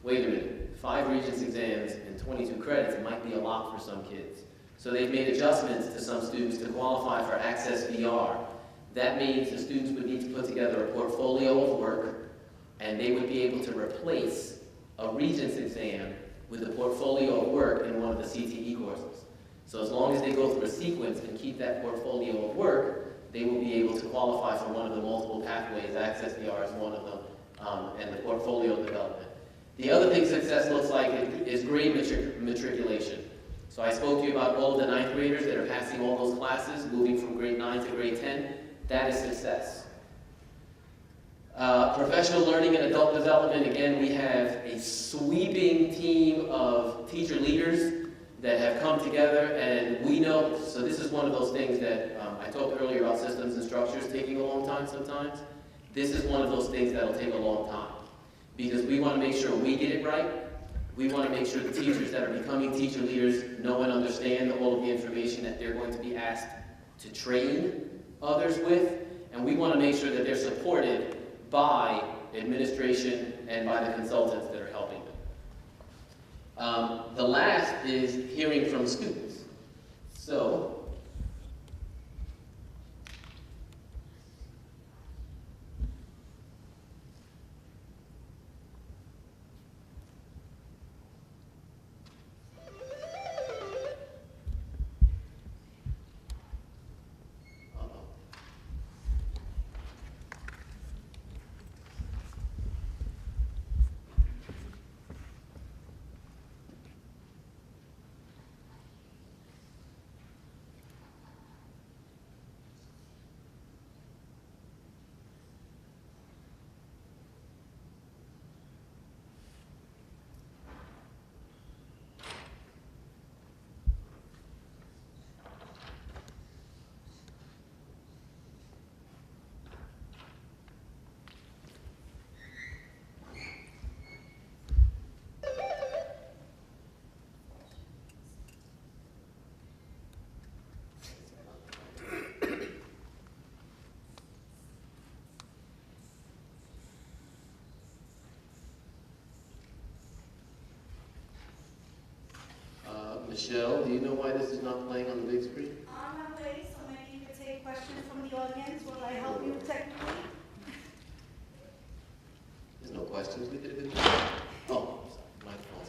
wait a minute, 5 Regents exams and 22 credits might be a lot for some kids. So they've made adjustments to some students to qualify for Access VR. That means the students would need to put together a portfolio of work, and they would be able to replace a Regents exam with a portfolio of work in one of the CTE courses. So as long as they go through a sequence and keep that portfolio of work, they will be able to qualify for one of the multiple pathways. Access VR is one of them, and the portfolio development. The other thing success looks like is grade matriculation. So I spoke to you about all of the 9th graders that are passing all those classes, moving from grade 9 to grade 10. That is success. Professional learning and adult development, again, we have a sweeping team of teacher leaders that have come together, and we know, so this is one of those things that I talked earlier about systems and structures taking a long time sometimes. This is one of those things that'll take a long time, because we want to make sure we get it right. We want to make sure the teachers that are becoming teacher leaders know and understand all of the information that they're going to be asked to train others with, and we want to make sure that they're supported by administration and by the consultants that are helping them. The last is hearing from students. So, Michelle, do you know why this is not playing on the big screen? On my way, so maybe you could take questions from the audience while I help you technically. There's no questions. We did a good job. Oh, my fault.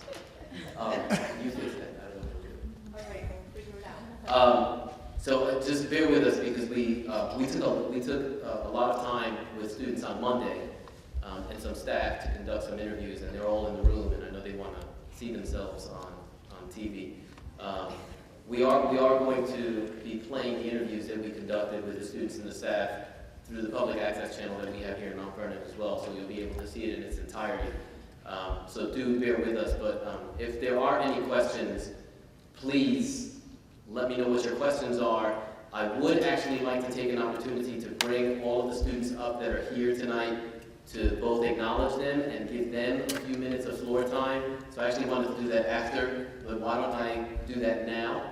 You fix that. I don't know what to do. All right, we'll figure it out. So just bear with us, because we took a lot of time with students on Monday and some staff to conduct some interviews, and they're all in the room, and I know they want to see themselves on TV. We are going to be playing the interviews that we conducted with the students and the staff through the public access channel that we have here in Mount Vernon as well, so you'll be able to see it in its entirety. So do bear with us, but if there are any questions, please let me know what your questions are. I would actually like to take an opportunity to bring all of the students up that are here tonight to both acknowledge them and give them a few minutes of floor time. So I actually wanted to do that after, but why don't I do that now?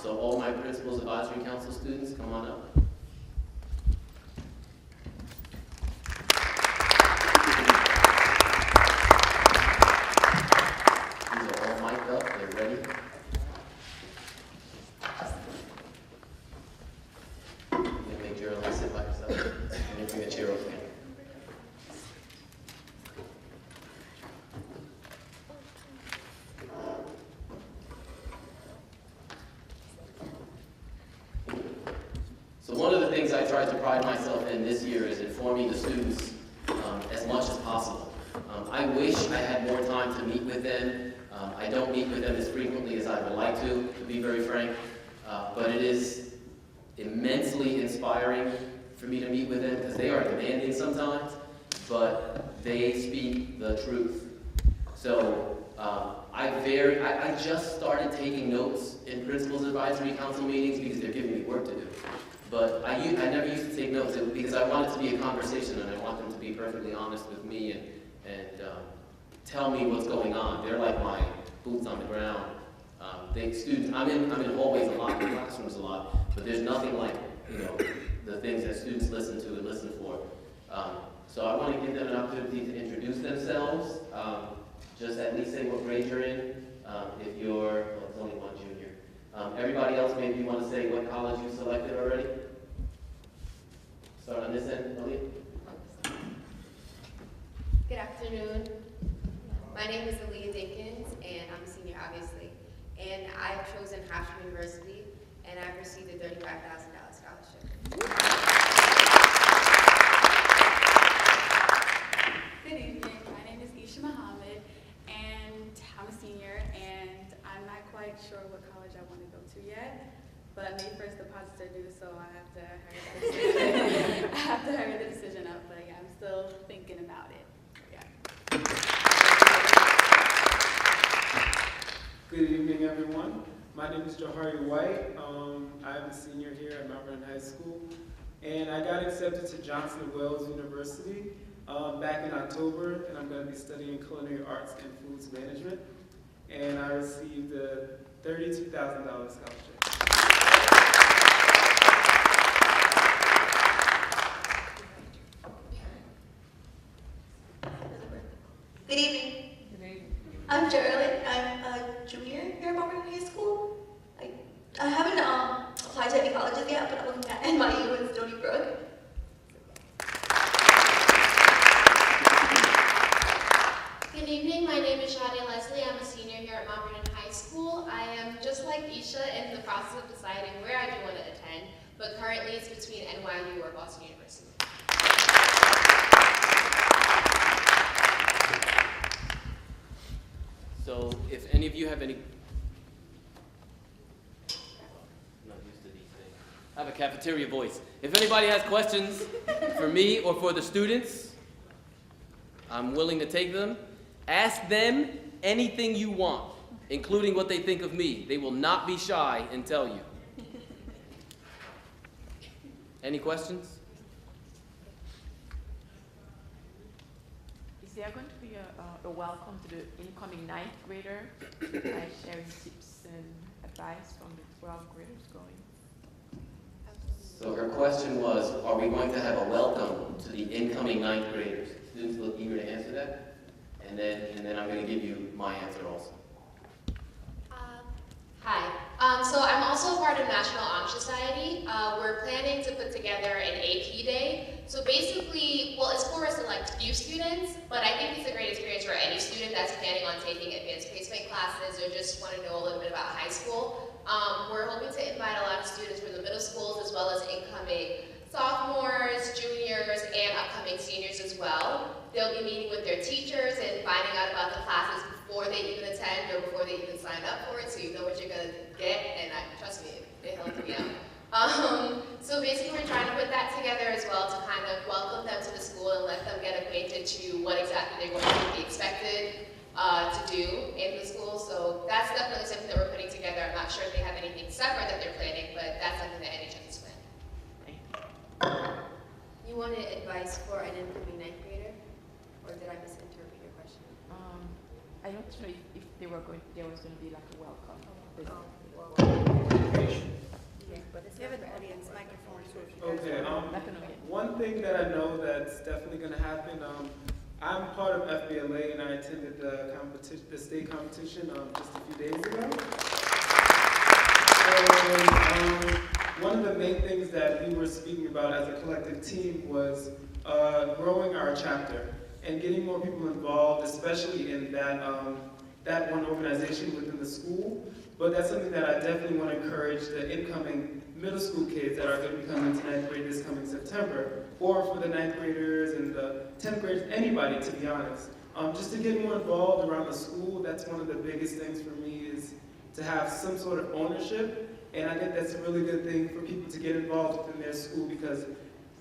So all my Principals Advisory Council students, come on up. These are all mic'd up, they're ready. You can make Geraldine sit by herself, and then bring a chair over here. I tried to pride myself in this year is informing the students as much as possible. I wish I had more time to meet with them. I don't meet with them as frequently as I would like to be very frank, but it is immensely inspiring for me to meet with them because they are demanding sometimes, but they speak the truth. So I just started taking notes in Principals Advisory Council meetings because they're giving me work to do. But I never used to take notes because I want it to be a conversation and I want them to be perfectly honest with me and tell me what's going on. They're like my boots on the ground. Students, I'm in hallways a lot, in classrooms a lot, but there's nothing like, the things that students listen to and listen for. So I want to give them an opportunity to introduce themselves. Just at least say what grade you're in. If you're, well, it's only one junior. Everybody else, maybe you want to say what college you selected already? Start on this end, Elliot. Good afternoon. My name is Aaliyah Dinkins, and I'm a senior, obviously. And I have chosen Hofstra University, and I've received a $35,000 scholarship. Good evening. My name is Isha Muhammad, and I'm a senior, and I'm not quite sure what college I want to go to yet. But May 1st deposits are due, so I have to hurry the decision up. But yeah, I'm still thinking about it. Yeah. Good evening, everyone. My name is Johari White. I'm a senior here at Mount Vernon High School, and I got accepted to Johnson & Wales University back in October, and I'm going to be studying culinary arts and foods management. And I received a $32,000 scholarship. Good evening. I'm Geraldine. I'm a junior here at Mount Vernon High School. I haven't applied to any colleges yet, but I'm looking at NYU and Stony Brook. Good evening. My name is Shadia Leslie. I'm a senior here at Mount Vernon High School. I am just like Isha in the process of deciding where I do want to attend, but currently it's between NYU or Boston University. So if any of you have any, I'm not used to these things. I have a cafeteria voice. If anybody has questions for me or for the students, I'm willing to take them. Ask them anything you want, including what they think of me. They will not be shy and tell you. Any questions? Is there going to be a welcome to the incoming 9th grader, like sharing tips and advice from the 12th graders going? So her question was, are we going to have a welcome to the incoming 9th graders? Students look eager to answer that. And then I'm going to give you my answer also. Hi. So I'm also a part of National Honor Society. We're planning to put together an AP day. So basically, well, it's for select few students, but I think it's a great experience for any student that's planning on taking advanced placement classes or just want to know a little bit about high school. We're hoping to invite a lot of students from the middle schools as well as incoming sophomores, juniors, and upcoming seniors as well. They'll be meeting with their teachers and finding out about the classes before they even attend or before they even sign up for it, so you know what you're going to get, and trust me, it helped me out. So basically we're trying to put that together as well to kind of welcome them to the school and let them get acquainted to what exactly they're going to be expected to do in the school. So that's definitely something that we're putting together. I'm not sure if they have anything separate that they're planning, but that's something that NHS is planning. You wanted advice for an incoming 9th grader? Or did I misinterpret your question? I don't know if there was going to be like a welcome. You have an audience microphone. Okay. One thing that I know that's definitely going to happen. I'm part of FBLA, and I attended the state competition just a few days ago. So, one of the main things that we were speaking about as a collective team was growing our chapter and getting more people involved, especially in that that one organization within the school, but that's something that I definitely want to encourage the incoming middle school kids that are going to be coming to 9th grade this coming September, or for the 9th graders and the 10th graders, anybody to be honest. Just to get more involved around the school, that's one of the biggest things for me, is to have some sort of ownership, and I think that's a really good thing for people to get involved within their school, because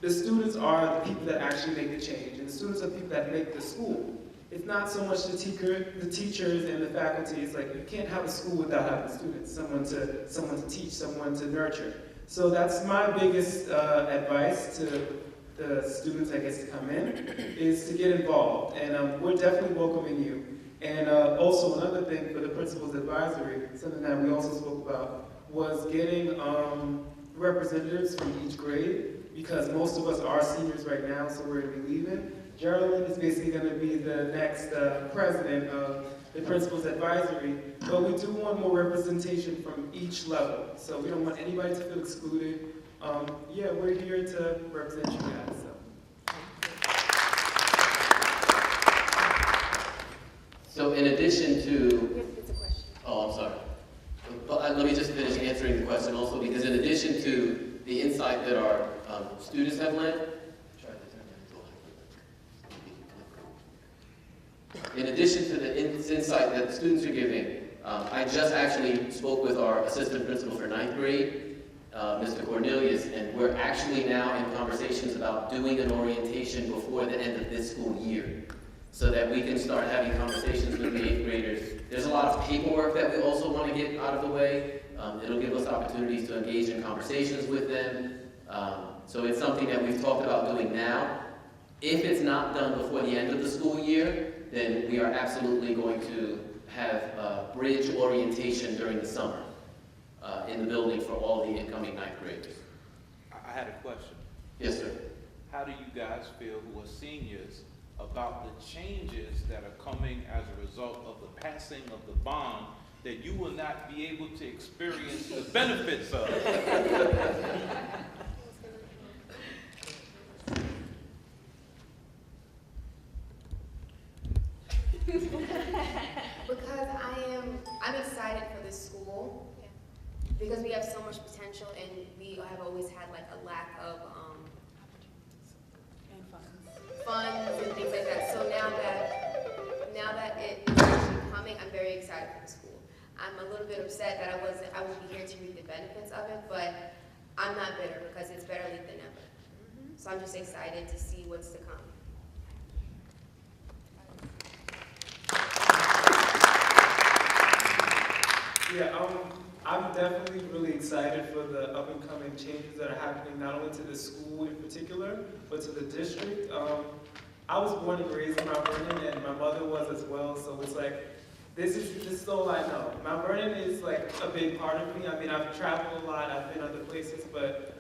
the students are the people that actually make the change, and the students are the people that make the school. It's not so much the teachers and the faculty. It's like, you can't have a school without having students, someone to teach, someone to nurture. So that's my biggest advice to the students, I guess, to come in, is to get involved. And we're definitely welcoming you. And also another thing for the principal's advisory, something that we also spoke about, was getting representatives from each grade, because most of us are seniors right now, so we're going to be leaving. Geraldine is basically going to be the next president of the principal's advisory, but we do want more representation from each level. So we don't want anybody to feel excluded. Yeah, we're here to represent you guys. So in addition to, It's a question. oh, I'm sorry. But let me just finish answering the question also, because in addition to the insight that our students have led, in addition to the insight that the students are giving, I just actually spoke with our assistant principal for 9th grade, Mr. Cornelius, and we're actually now in conversations about doing an orientation before the end of this school year, so that we can start having conversations with the 8th graders. There's a lot of paperwork that we also want to get out of the way. It'll give us opportunities to engage in conversations with them. So it's something that we've talked about doing now. If it's not done before the end of the school year, then we are absolutely going to have a bridge orientation during the summer in the building for all the incoming 9th graders. I had a question. Yes, sir. How do you guys feel, who are seniors, about the changes that are coming as a result of the passing of the bond that you will not be able to experience the benefits of? Because I'm excited for this school, because we have so much potential, and we have always had like a lack of funds and things like that. So now that it is actually coming, I'm very excited for the school. I'm a little bit upset that I won't be here to reap the benefits of it, but I'm not bitter, because it's better late than never. So I'm just excited to see what's to come. Yeah, I'm definitely really excited for the up-and-coming changes that are happening, not only to the school in particular, but to the district. I was born and raised in Mount Vernon, and my mother was as well, so it's like, this is all I know. Mount Vernon is like a big part of me. I mean, I've traveled a lot, I've been other places, but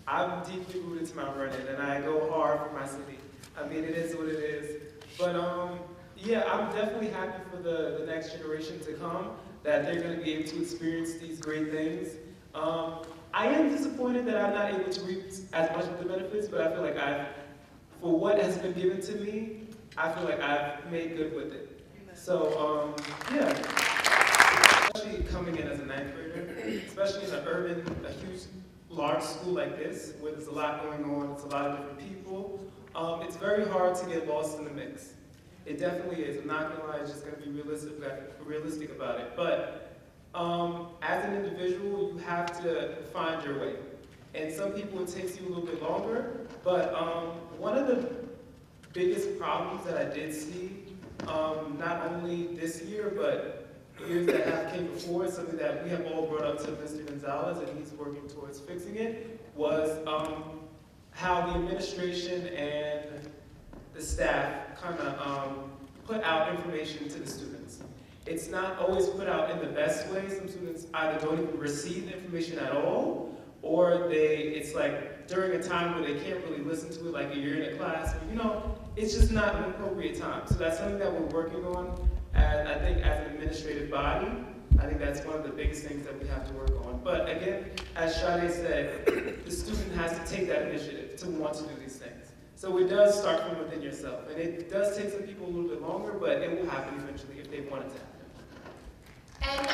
I'm deeply rooted to Mount Vernon, and I go hard for my city. I mean, it is what it is. But yeah, I'm definitely happy for the next generation to come, that they're going to be able to experience these great things. I am disappointed that I'm not able to reap as much of the benefits, but I feel like for what has been given to me, I feel like I've made good with it. So, yeah. Especially coming in as a 9th grader, especially in a huge, large school like this, where there's a lot going on, it's a lot of different people, it's very hard to get lost in the mix. It definitely is. I'm not gonna lie, it's just gonna be realistic about it. But as an individual, you have to find your way. And some people, it takes you a little bit longer. But one of the biggest problems that I did see, not only this year, but years that have came before, something that we have all brought up to Mr. Gonzalez, and he's working towards fixing it, was how the administration and the staff kind of put out information to the students. It's not always put out in the best way. Some students either don't even receive the information at all, or it's like during a time where they can't really listen to it, like you're in a class, it's just not an appropriate time. So that's something that we're working on, and I think as an administrative body, I think that's one of the biggest things that we have to work on. But again, as Sade said, the student has to take that initiative to want to do these things. So it does start from within yourself, and it does take some people a little bit longer, but it will happen eventually if they want it to happen. And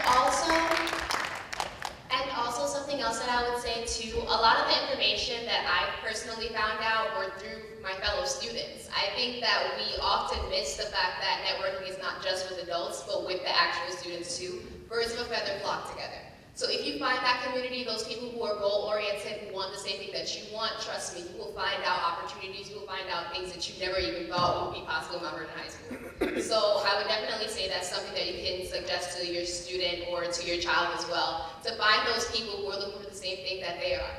also something else that I would say too, a lot of the information that I personally found out were through my fellow students. I think that we often miss the fact that networking is not just with adults, but with the actual students too. Birds of a feather flock together. So if you find that community, those people who are goal-oriented, who want the same thing that you want, trust me, you will find out opportunities, you will find out things that you never even thought would be possible in Mount Vernon High School. So I would definitely say that's something that you can suggest to your student or to your child as well, to find those people who are looking for the same thing that they are.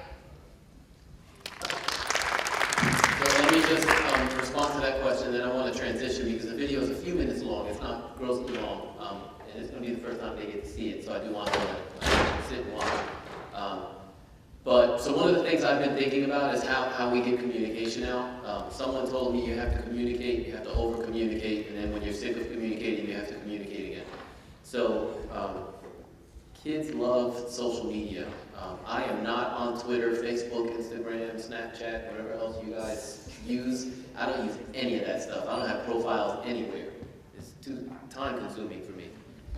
So let me just respond to that question, then I want to transition because the video is a few minutes long. It's not grossly long, and it's going to be the first time they get to see it, so I do want to sit and watch. So one of the things I've been thinking about is how we get communication out. Someone told me you have to communicate, you have to over-communicate, and then when you're sick of communicating, you have to communicate again. So kids love social media. I am not on Twitter, Facebook, Instagram, Snapchat, whatever else you guys use. I don't use any of that stuff. I don't have profiles anywhere. It's too time-consuming for me.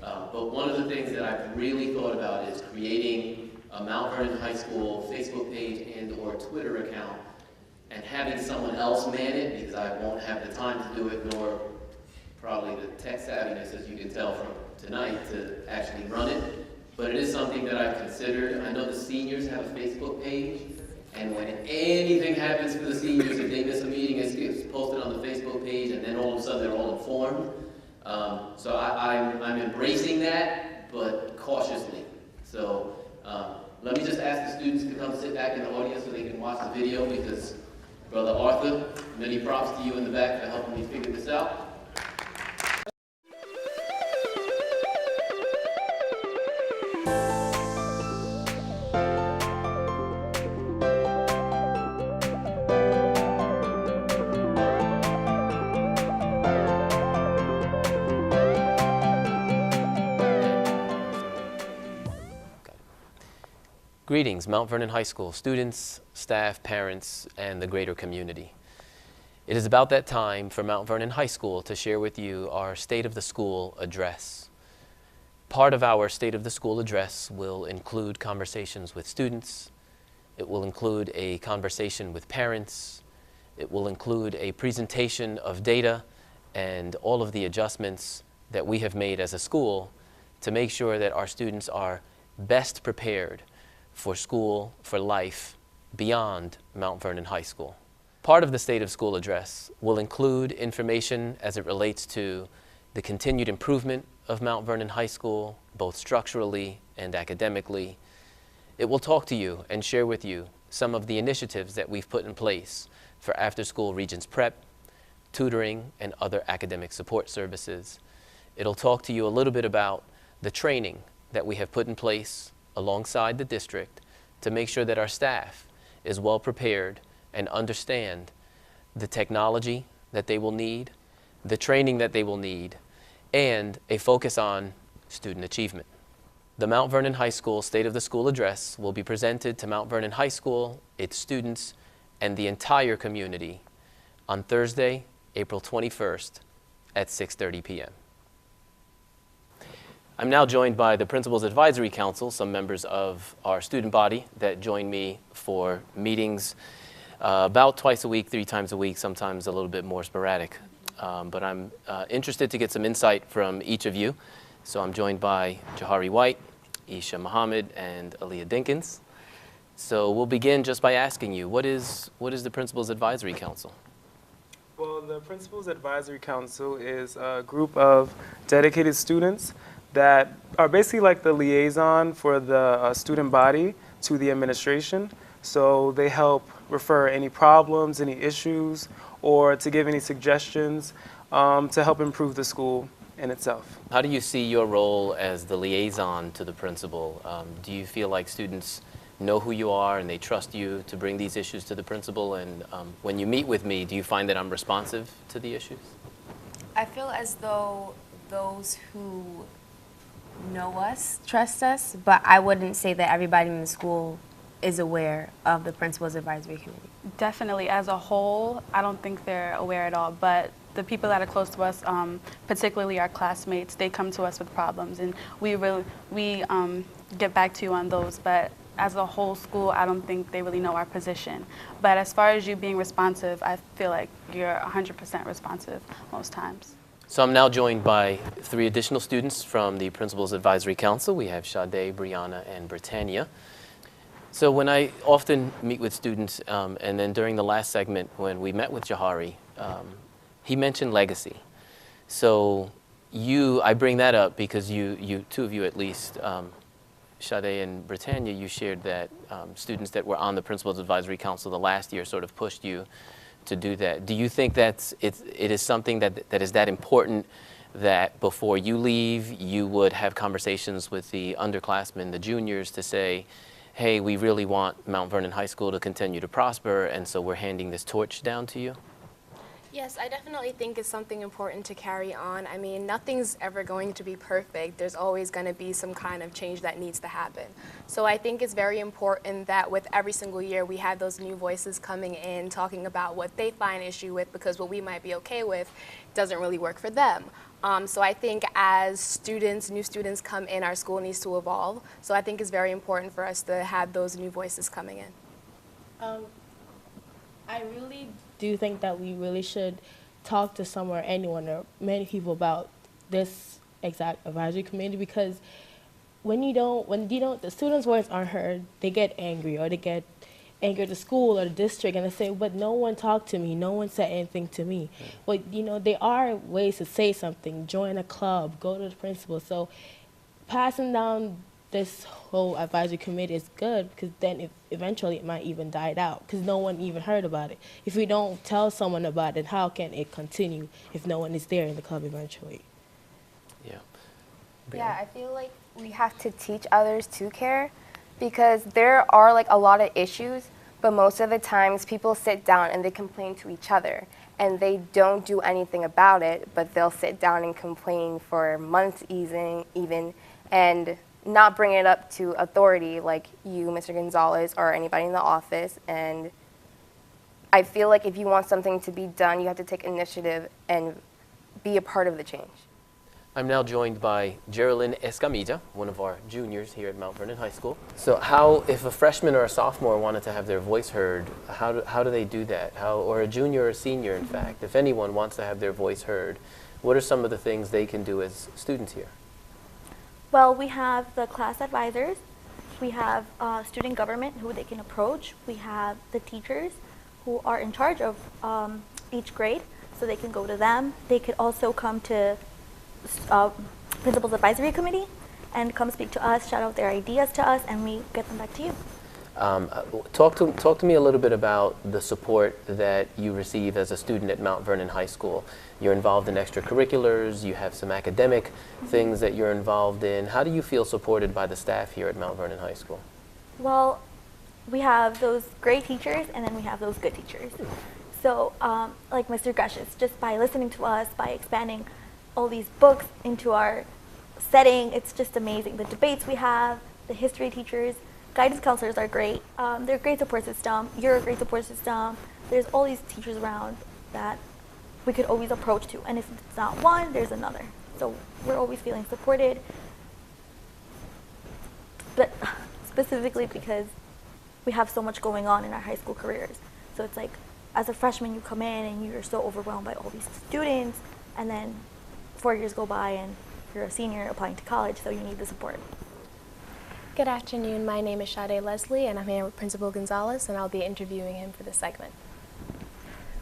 But one of the things that I've really thought about is creating a Mount Vernon High School Facebook page and or Twitter account and having someone else man it because I won't have the time to do it, nor probably the tech savviness, as you can tell from tonight, to actually run it. But it is something that I've considered. I know the seniors have a Facebook page, and when anything happens for the seniors, if they miss a meeting, it gets posted on the Facebook page, and then all of a sudden they're all informed. So I'm embracing that, but cautiously. So let me just ask the students to come sit back in the audience so they can watch the video, because Brother Arthur, many props to you in the back for helping me figure this out. Greetings, Mount Vernon High School students, staff, parents, and the greater community. It is about that time for Mount Vernon High School to share with you our State of the School address. Part of our State of the School address will include conversations with students. It will include a conversation with parents. It will include a presentation of data and all of the adjustments that we have made as a school to make sure that our students are best prepared for school, for life, beyond Mount Vernon High School. Part of the State of School address will include information as it relates to the continued improvement of Mount Vernon High School, both structurally and academically. It will talk to you and share with you some of the initiatives that we've put in place for after-school Regents Prep, tutoring, and other academic support services. It'll talk to you a little bit about the training that we have put in place alongside the district to make sure that our staff is well prepared and understand the technology that they will need, the training that they will need, and a focus on student achievement. The Mount Vernon High School State of the School address will be presented to Mount Vernon High School, its students, and the entire community on Thursday, April 21st at 6:30 p.m. I'm now joined by the Principal's Advisory Council, some members of our student body that join me for meetings about twice a week, 3 times a week, sometimes a little bit more sporadic. But I'm interested to get some insight from each of you. So I'm joined by Jahari White, Isha Muhammad, and Aaliyah Dinkins. So we'll begin just by asking you, what is the Principal's Advisory Council? Well, the Principal's Advisory Council is a group of dedicated students that are basically like the liaison for the student body to the administration. So they help refer any problems, any issues, or to give any suggestions to help improve the school in itself. How do you see your role as the liaison to the principal? Do you feel like students know who you are and they trust you to bring these issues to the principal? And when you meet with me, do you find that I'm responsive to the issues? I feel as though those who know us trust us, but I wouldn't say that everybody in the school is aware of the Principal's Advisory Committee. Definitely, as a whole, I don't think they're aware at all, but the people that are close to us, particularly our classmates, they come to us with problems, and we get back to you on those. But as a whole school, I don't think they really know our position. But as far as you being responsive, I feel like you're 100% responsive most times. So I'm now joined by 3 additional students from the Principal's Advisory Council. We have Sade, Brianna, and Britannia. So when I often meet with students, and then during the last segment when we met with Jahari, he mentioned legacy. So I bring that up because you 2 of you at least, Sade and Britannia, you shared that students that were on the Principal's Advisory Council the last year sort of pushed you to do that. Do you think it is something that is that important that before you leave, you would have conversations with the underclassmen, the juniors, to say, hey, we really want Mount Vernon High School to continue to prosper, and so we're handing this torch down to you? Yes, I definitely think it's something important to carry on. I mean, nothing's ever going to be perfect. There's always going to be some kind of change that needs to happen. So I think it's very important that with every single year we have those new voices coming in talking about what they find issue with, because what we might be okay with doesn't really work for them. So I think as students, new students come in, our school needs to evolve. So I think it's very important for us to have those new voices coming in. I really do think that we really should talk to someone or anyone or many people about this exact advisory committee, because when the students' voice aren't heard, they get angry, or they get angry at the school or the district, and they say, but no one talked to me, no one said anything to me. But there are ways to say something, join a club, go to the principal. So passing down this whole advisory committee is good, because then eventually it might even die out, because no one even heard about it. If we don't tell someone about it, how can it continue if no one is there in the club eventually? Yeah. Yeah, I feel like we have to teach others to care, because there are like a lot of issues, but most of the times people sit down and they complain to each other, and they don't do anything about it, but they'll sit down and complain for months even, and not bring it up to authority like you, Mr. Gonzalez, or anybody in the office. And I feel like if you want something to be done, you have to take initiative and be a part of the change. I'm now joined by Geraldine Escamilla, one of our juniors here at Mount Vernon High School. So if a freshman or a sophomore wanted to have their voice heard, how do they do that? Or a junior or a senior, in fact, if anyone wants to have their voice heard, what are some of the things they can do as students here? Well, we have the class advisors, we have student government who they can approach, we have the teachers who are in charge of each grade, so they can go to them. They could also come to Principal's Advisory Committee and come speak to us, shout out their ideas to us, and we get them back to you. Talk to me a little bit about the support that you receive as a student at Mount Vernon High School. You're involved in extracurriculars, you have some academic things that you're involved in. How do you feel supported by the staff here at Mount Vernon High School? Well, we have those great teachers, and then we have those good teachers. So like Mr. Gushes, just by listening to us, by expanding all these books into our setting, it's just amazing. The debates we have, the history teachers, guidance counselors are great. They're a great support system. You're a great support system. There's all these teachers around that we could always approach to. And if it's not one, there's another. So we're always feeling supported. But specifically because we have so much going on in our high school careers. So it's like, as a freshman, you come in and you're so overwhelmed by all these students, and then 4 years go by and you're a senior applying to college, so you need the support. Good afternoon, my name is Sade Leslie, and I'm here with Principal Gonzalez, and I'll be interviewing him for this segment.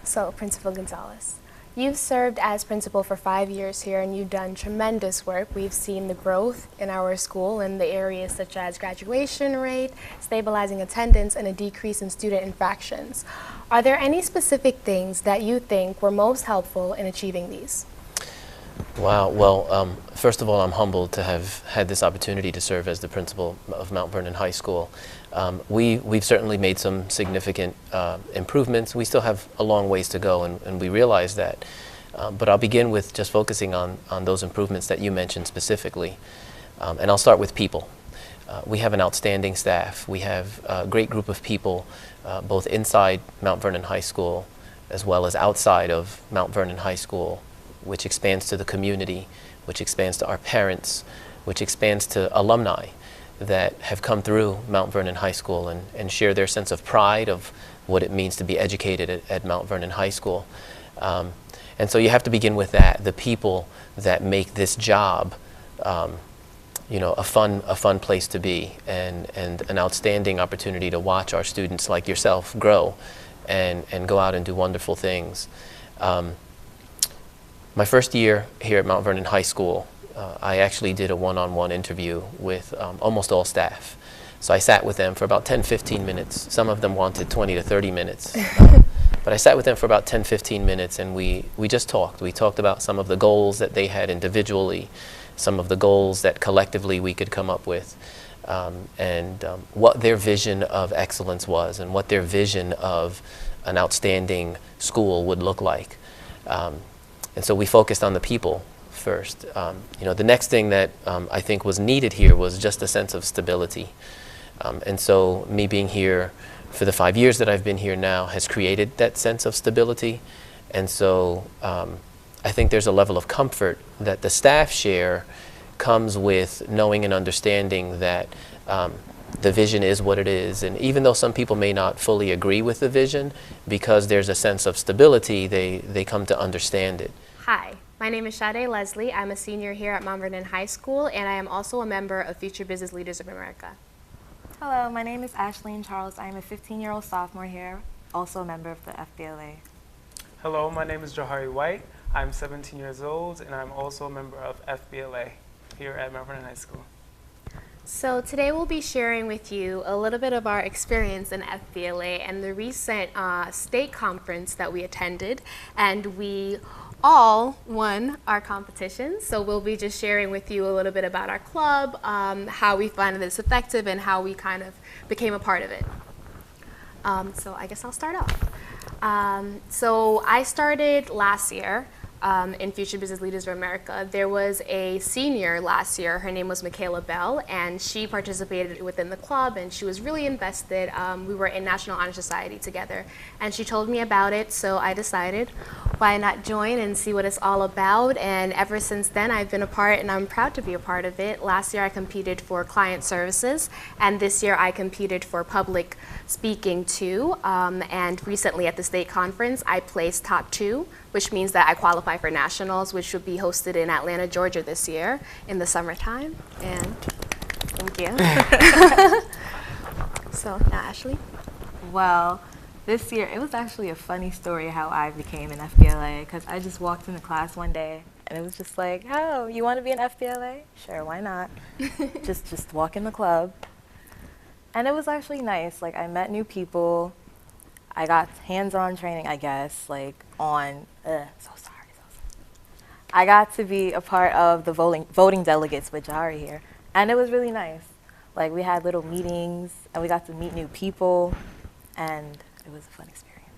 So, Principal Gonzalez, you've served as principal for 5 years here, and you've done tremendous work. We've seen the growth in our school in the areas such as graduation rate, stabilizing attendance, and a decrease in student infractions. Are there any specific things that you think were most helpful in achieving these? Wow. Well, first of all, I'm humbled to have had this opportunity to serve as the principal of Mount Vernon High School. We've certainly made some significant improvements. We still have a long ways to go, and we realize that. But I'll begin with just focusing on those improvements that you mentioned specifically. And I'll start with people. We have an outstanding staff. We have a great group of people, both inside Mount Vernon High School as well as outside of Mount Vernon High School, which expands to the community, which expands to our parents, which expands to alumni that have come through Mount Vernon High School and share their sense of pride of what it means to be educated at Mount Vernon High School. And so you have to begin with that, the people that make this job a fun place to be, and an outstanding opportunity to watch our students like yourself grow and go out and do wonderful things. My first year here at Mount Vernon High School, I actually did a one-on-one interview with almost all staff. So I sat with them for about 10-15 minutes. Some of them wanted 20 to 30 minutes. But I sat with them for about 10-15 minutes, and we just talked. We talked about some of the goals that they had individually, some of the goals that collectively we could come up with, and what their vision of excellence was and what their vision of an outstanding school would look like. And so we focused on the people first. The next thing that I think was needed here was just a sense of stability. And so me being here for the 5 years that I've been here now has created that sense of stability. And so I think there's a level of comfort that the staff share comes with knowing and understanding that the vision is what it is. And even though some people may not fully agree with the vision, because there's a sense of stability, they come to understand it. Hi, my name is Sade Leslie. I'm a senior here at Mount Vernon High School, and I am also a member of Future Business Leaders of America. Hello, my name is Ashleen Charles. I am a 15-year-old sophomore here, also a member of the FBLA. Hello, my name is Johari White. I'm 17 years old, and I'm also a member of FBLA here at Mount Vernon High School. So today we'll be sharing with you a little bit of our experience in FBLA and the recent state conference that we attended, and we all won our competition. So we'll be just sharing with you a little bit about our club, how we find this effective, and how we kind of became a part of it. So I guess I'll start off. So I started last year in Future Business Leaders of America. There was a senior last year. Her name was Michaela Bell, and she participated within the club, and she was really invested. We were in National Honor Society together, and she told me about it, so I decided, why not join and see what it's all about? And ever since then, I've been a part, and I'm proud to be a part of it. Last year, I competed for client services, and this year, I competed for public speaking too. And recently at the state conference, I placed top 2, which means that I qualify for nationals, which will be hosted in Atlanta, Georgia this year in the summertime. And thank you. So now, Ashley. Well, this year, it was actually a funny story how I became an FBLA, because I just walked into class one day, and it was just like, oh, you want to be an FBLA? Sure, why not? just walk in the club. And it was actually nice. Like, I met new people. I got hands-on training, I guess, like on, I got to be a part of the voting delegates with Jari here, and it was really nice. Like, we had little meetings, and we got to meet new people, and it was a fun experience.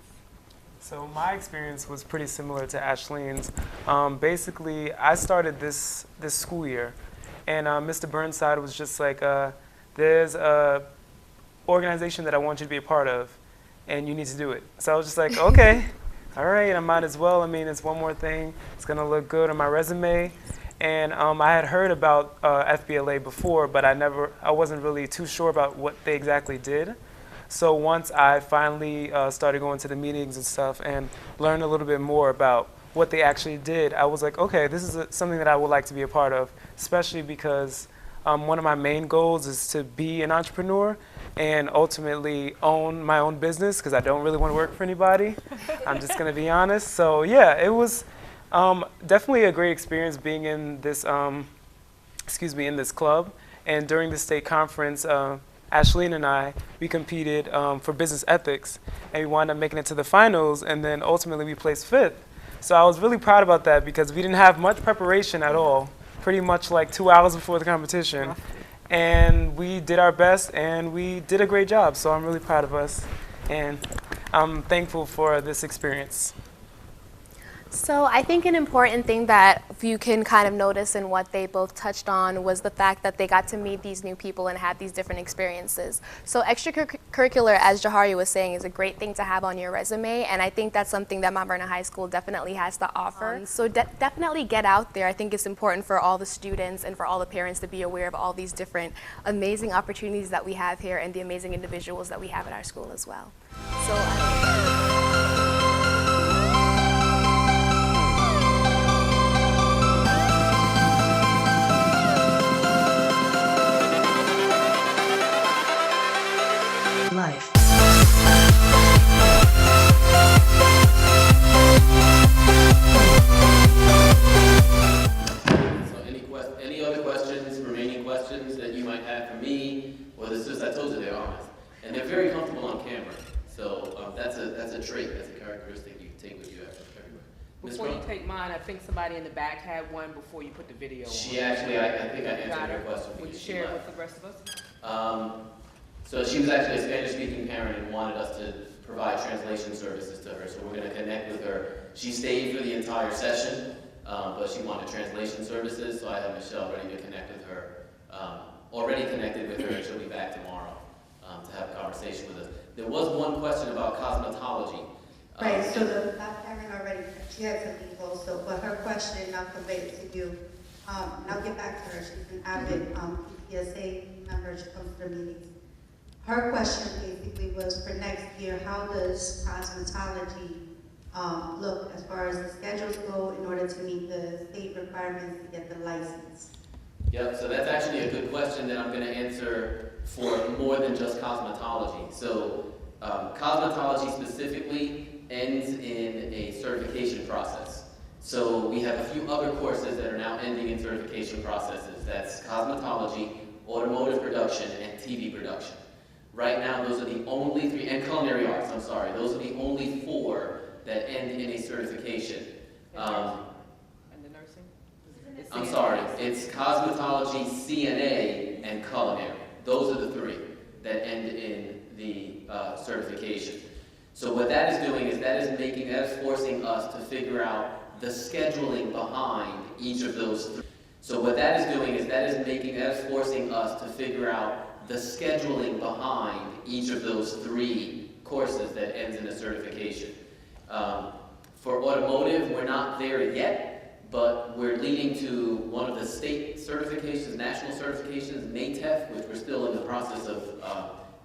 So my experience was pretty similar to Ashleen's. Basically, I started this school year, and Mr. Burnside was just like, there's a organization that I want you to be a part of, and you need to do it. So I was just like, okay, all right, I might as well. I mean, it's one more thing. It's gonna look good on my resume. And I had heard about FBLA before, but I wasn't really too sure about what they exactly did. So once I finally started going to the meetings and stuff and learned a little bit more about what they actually did, I was like, okay, this is something that I would like to be a part of, especially because one of my main goals is to be an entrepreneur and ultimately own my own business, because I don't really want to work for anybody. I'm just going to be honest. So yeah, it was definitely a great experience being in this, in this club. And during the state conference, Ashleen and I, we competed for business ethics, and we wound up making it to the finals, and then ultimately we placed 5th. So I was really proud about that, because we didn't have much preparation at all, pretty much like 2 hours before the competition. And we did our best, and we did a great job, so I'm really proud of us, and I'm thankful for this experience. So I think an important thing that you can kind of notice in what they both touched on was the fact that they got to meet these new people and have these different experiences. So extracurricular, as Jahari was saying, is a great thing to have on your resume, and I think that's something that Mount Vernon High School definitely has to offer. So definitely get out there. I think it's important for all the students and for all the parents to be aware of all these different amazing opportunities that we have here and the amazing individuals that we have at our school as well. So life. So any other questions, remaining questions that you might have for me? Well, this is, I told you they're honest. And they're very comfortable on camera. So that's a trait, that's a characteristic you take with you everywhere. Before you take mine, I think somebody in the back had one before you put the video on. She actually, I think I answered her question. Would you share it with the rest of us? So she was actually a Spanish-speaking parent and wanted us to provide translation services to her. So we're going to connect with her. She stayed for the entire session, but she wanted translation services. So I have Michelle ready to connect with her. Already connected with her, and she'll be back tomorrow to have a conversation with us. There was one question about cosmetology. Right, so the parent already, she had something also, but her question, I'll convey it to you. And I'll get back to her. She's an avid PSA member. She comes to the meetings. Her question basically was for next year, how does cosmetology look as far as the schedules go in order to meet the state requirements to get the license? Yep, so that's actually a good question that I'm going to answer for more than just cosmetology. So cosmetology specifically ends in a certification process. So we have a few other courses that are now ending in certification processes. That's cosmetology, automotive production, and TV production. Right now, those are the only three, and culinary arts, I'm sorry, those are the only four that end in a certification. And the nursing? I'm sorry, it's cosmetology, CNA, and culinary. Those are the three that end in the certification. So what that is doing is that is forcing us to figure out the scheduling behind each of those three. So what that is doing is that is forcing us to figure out the scheduling behind each of those three courses that ends in a certification. For automotive, we're not there yet, but we're leading to one of the state certifications, national certifications, NATEF, which we're still in the process of.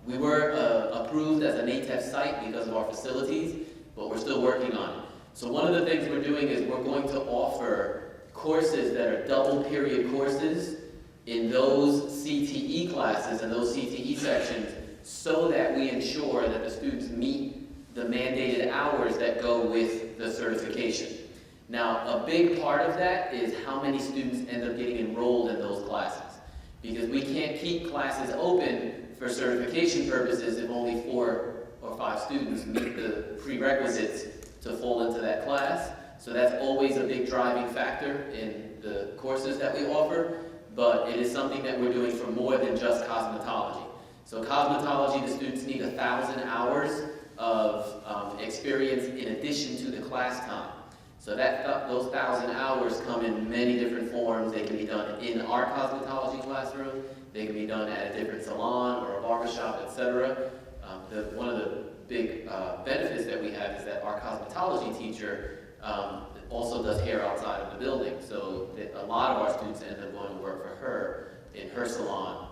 We were approved as a NATEF site because of our facilities, but we're still working on it. So one of the things we're doing is we're going to offer courses that are double period courses in those CTE classes and those CTE sections so that we ensure that the students meet the mandated hours that go with the certification. Now, a big part of that is how many students end up getting enrolled in those classes. Because we can't keep classes open for certification purposes if only 4 or 5 students meet the prerequisites to fall into that class. So that's always a big driving factor in the courses that we offer. But it is something that we're doing for more than just cosmetology. So cosmetology, the students need 1,000 hours of experience in addition to the class time. So those 1,000 hours come in many different forms. They can be done in our cosmetology classroom. They can be done at a different salon or a barbershop, etc. One of the big benefits that we have is that our cosmetology teacher also does hair outside of the building. So a lot of our students end up going to work for her in her salon,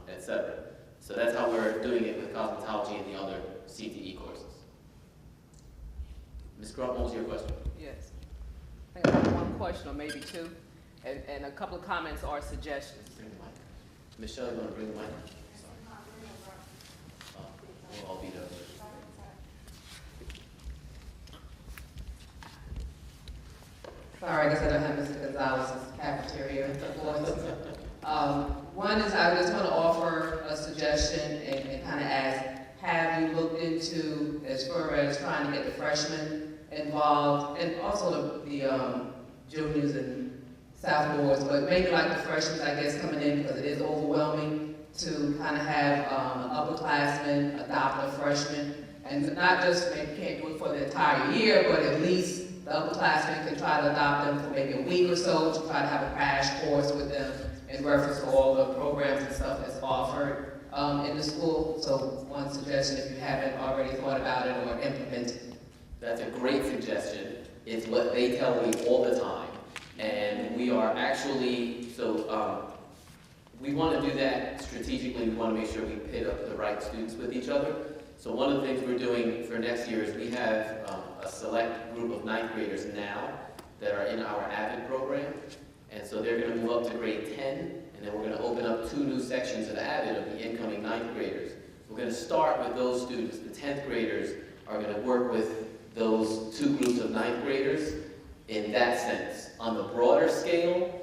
etc. So that's how we're doing it with cosmetology and the other CTE courses. Ms. Grubb, what was your question? Yes. I think I have one question or maybe two, and a couple of comments or suggestions. Bring the mic. Michelle, you want to bring the mic? Oh, we'll all be there. Sorry, I guess I don't have Mr. Gonzalez's cafeteria voice. One is I just want to offer a suggestion and kind of ask, have you looked into as far as trying to get the freshmen involved and also the juniors and sophomores, but maybe like the freshmen, I guess, coming in because it is overwhelming to kind of have upperclassmen adopt a freshman and not just maybe can't do it for the entire year, but at least the upperclassmen can try to adopt them for maybe a week or so, to try to have a crash course with them in reference to all the programs and stuff that's offered in the school. So one suggestion, if you haven't already thought about it or implemented. That's a great suggestion. It's what they tell me all the time. And we are actually, we want to do that strategically. We want to make sure we pit up the right students with each other. So one of the things we're doing for next year is we have a select group of 9th graders now that are in our AVID program. And so they're going to move up to grade 10, and then we're going to open up 2 new sections of AVID of the incoming 9th graders. We're going to start with those students. The 10th graders are going to work with those 2 groups of 9th graders in that sense. On the broader scale,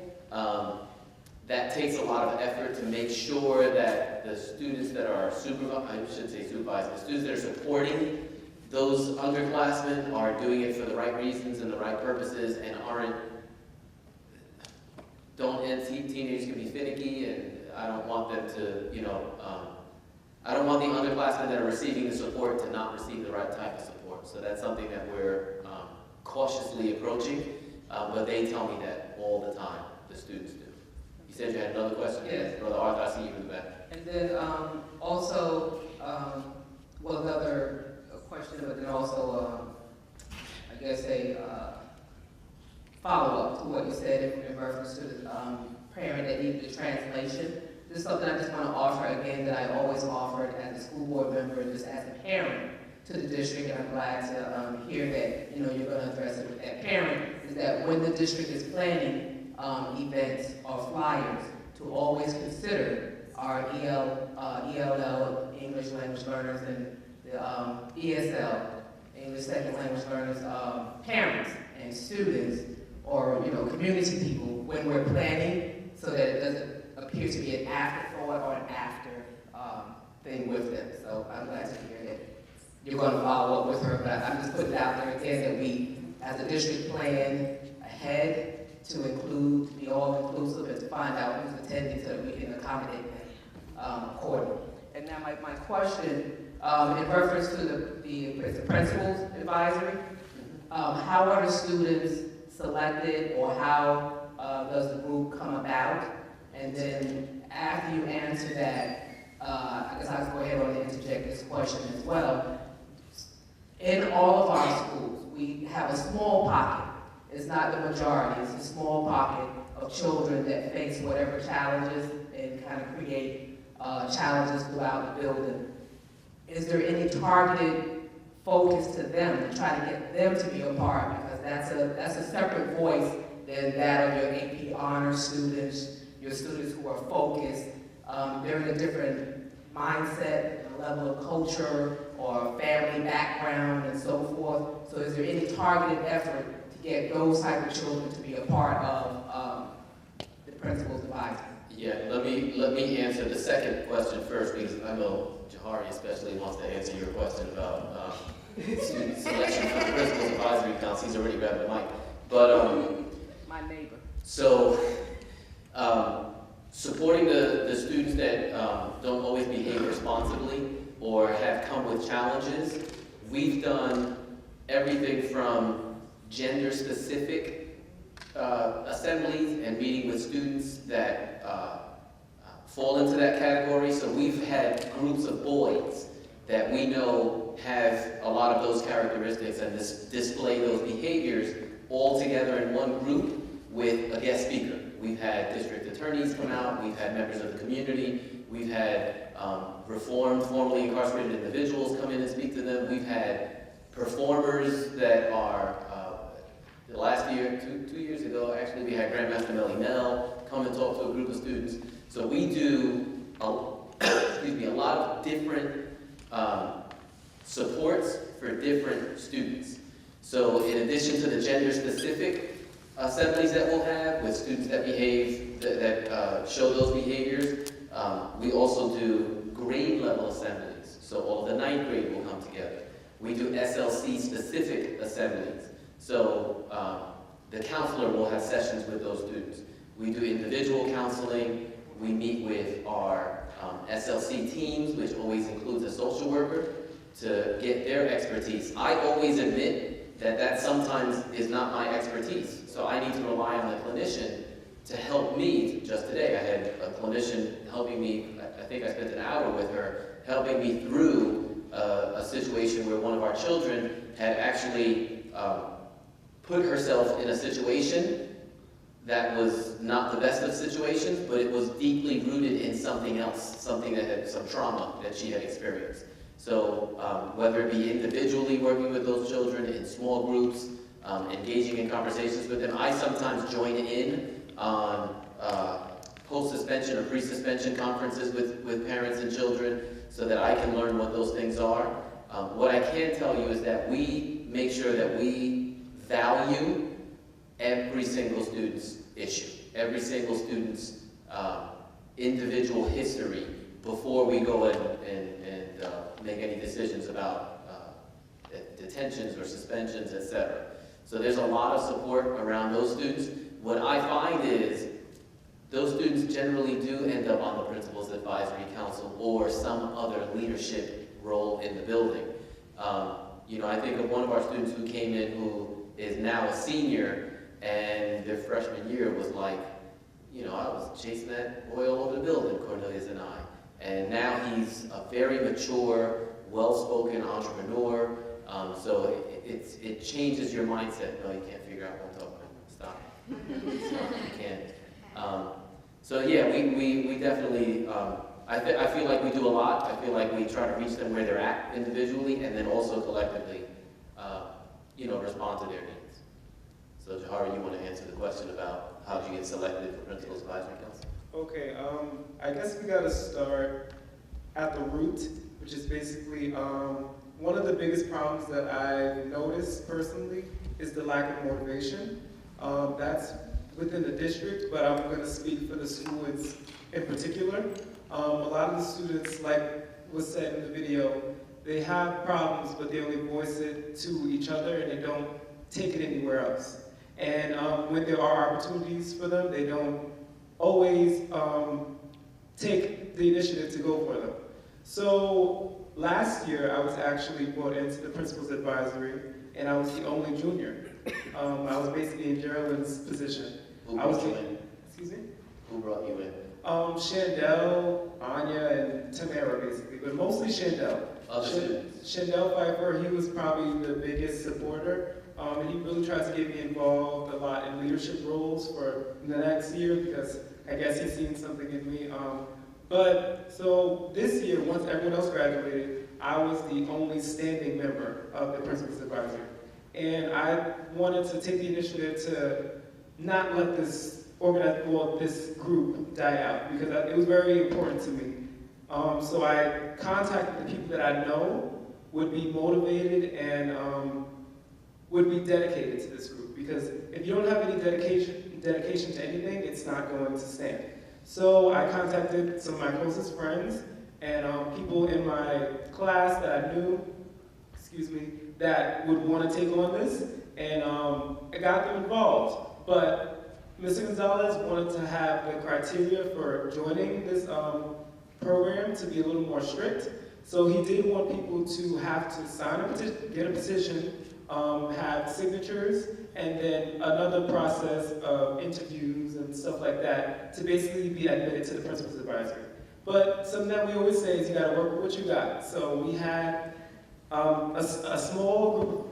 that takes a lot of effort to make sure that the students that are the students that are supporting those underclassmen are doing it for the right reasons and the right purposes and teenagers can be finicky, and I don't want them to, I don't want the underclassmen that are receiving the support to not receive the right type of support. So that's something that we're cautiously approaching, but they tell me that all the time, the students do. You said you had another question? Yes. Brother Arthur, I see you in the back. And then also, another question, but then also, I guess a follow-up to what you said in reference to the parent that needed the translation. This is something I just want to offer again that I always offered as a school board member and just as a parent to the district, and I'm glad to hear that you're going to address it with that parent, is that when the district is planning events or flyers, to always consider our ELL, English language learners, and the ESL, English second language learners, parents and students, or community people when we're planning, so that it doesn't appear to be an afterthought or an after thing with them. So I'm glad to hear that you're going to follow up with her, but I'm just putting it out there again that we, as a district, plan ahead to be all-inclusive and to find out who's attending so that we can accommodate them accordingly. And now my question, in reference to the principal's advisory, how are the students selected, or how does the group come about? And then after you answer that, I guess I'll go ahead and interject this question as well. In all of our schools, we have a small pocket. It's not the majority, it's a small pocket of children that face whatever challenges and kind of create challenges throughout the building. Is there any targeted focus to them to try to get them to be a part? Because that's a separate voice than that of your AP honors students, your students who are focused. They're in a different mindset, a level of culture or family background and so forth. So is there any targeted effort to get those type of children to be a part of the principal's advisory? Yeah, let me answer the second question first, because I know Jahari especially wants to answer your question about student selection for the principal's advisory council. He's already grabbed the mic. But my neighbor. So supporting the students that don't always behave responsibly or have come with challenges, we've done everything from gender-specific assemblies and meeting with students that fall into that category. So we've had groups of boys that we know have a lot of those characteristics and display those behaviors all together in one group with a guest speaker. We've had district attorneys come out, we've had members of the community, we've had reformed, formerly incarcerated individuals come in and speak to them. We've had performers that are, the last year, 2 years ago, actually, we had Grandmaster Melly Mel come and talk to a group of students. So we do, a lot of different supports for different students. So in addition to the gender-specific assemblies that we'll have with students that behave, that show those behaviors, we also do grade level assemblies. So all of the 9th grade will come together. We do SLC specific assemblies. So the counselor will have sessions with those students. We do individual counseling. We meet with our SLC teams, which always includes a social worker, to get their expertise. I always admit that sometimes is not my expertise. So I need to rely on the clinician to help me. Just today, I had a clinician helping me. I think I spent an hour with her, helping me through a situation where one of our children had actually put herself in a situation that was not the best of situations, but it was deeply rooted in something else, something that had some trauma that she had experienced. So whether it be individually working with those children in small groups, engaging in conversations with them, I sometimes join in on post-suspension or pre-suspension conferences with parents and children so that I can learn what those things are. What I can tell you is that we make sure that we value every single student's issue, every single student's individual history before we go and make any decisions about detentions or suspensions, etc. So there's a lot of support around those students. What I find is those students generally do end up on the Principal's Advisory Council or some other leadership role in the building. You know, I think of one of our students who came in who is now a senior, and their freshman year was like, you know, I was chasing that boy all over the building, Cornelius and I. And now he's a very mature, well-spoken entrepreneur. So it changes your mindset. No, you can't figure out what I'm talking about. Stop. Stop. You can't. So yeah, we definitely, I feel like we do a lot. I feel like we try to reach them where they're at individually and then also collectively, you know, respond to their needs. So Jahari, you want to answer the question about how did you get selected for Principal's Advisory Council? Okay, I guess we got to start at the root, which is basically one of the biggest problems that I noticed personally is the lack of motivation. That's within the district, but I'm going to speak for the school in particular. A lot of the students, like was said in the video, they have problems, but they only voice it to each other and they don't take it anywhere else. And when there are opportunities for them, they don't always take the initiative to go for them. So last year, I was actually brought into the Principal's Advisory, and I was the only junior. I was basically in Geraldine's position. Who brought you in? Excuse me? Who brought you in? Shandell, Anya, and Tamara, basically, but mostly Shandell. Other students? Shandell Pfeiffer, he was probably the biggest supporter. And he really tried to get me involved a lot in leadership roles for the next year because I guess he's seen something in me. But so this year, once everyone else graduated, I was the only standing member of the Principal's Advisory. And I wanted to take the initiative to not let this this group die out because it was very important to me. So I contacted the people that I know would be motivated and would be dedicated to this group because if you don't have any dedication to anything, it's not going to stand. So I contacted some of my closest friends and people in my class that I knew, that would want to take on this, and I got them involved. But Mr. Gonzalez wanted to have the criteria for joining this program to be a little more strict. So he did want people to have to sign a petition, get a petition, have signatures, and then another process of interviews and stuff like that to basically be admitted to the Principal's Advisory. But something that we always say is you gotta work with what you got. So we had a small group of